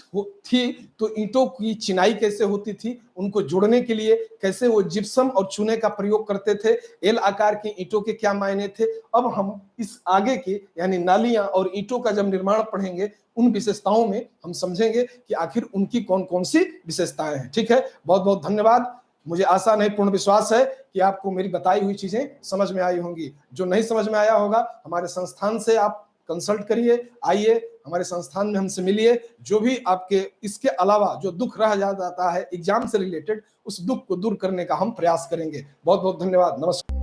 थी तो ईंटों की चिनाई कैसे होती थी, उनको जोड़ने के लिए कैसे वो जिप्सम और चूने का प्रयोग करते थे, एल आकार की ईंटों के क्या मायने थे। अब हम इस आगे के यानी नालियां और ईंटों का जब निर्माण पढ़ेंगे उन विशेषताओं में हम समझेंगे कि आखिर उनकी कौन कौन सी विशेषताएं हैं। ठीक है, बहुत बहुत धन्यवाद। मुझे आशा नहीं पूर्ण विश्वास है कि आपको मेरी बताई हुई चीजें समझ में आई होंगी। जो नहीं समझ में आया होगा हमारे संस्थान से आप कंसल्ट करिए, आइए हमारे संस्थान में हमसे मिलिए। जो भी आपके इसके अलावा जो दुख रह जाता है एग्जाम से रिलेटेड, उस दुख को दूर करने का हम प्रयास करेंगे। बहुत बहुत धन्यवाद। नमस्कार।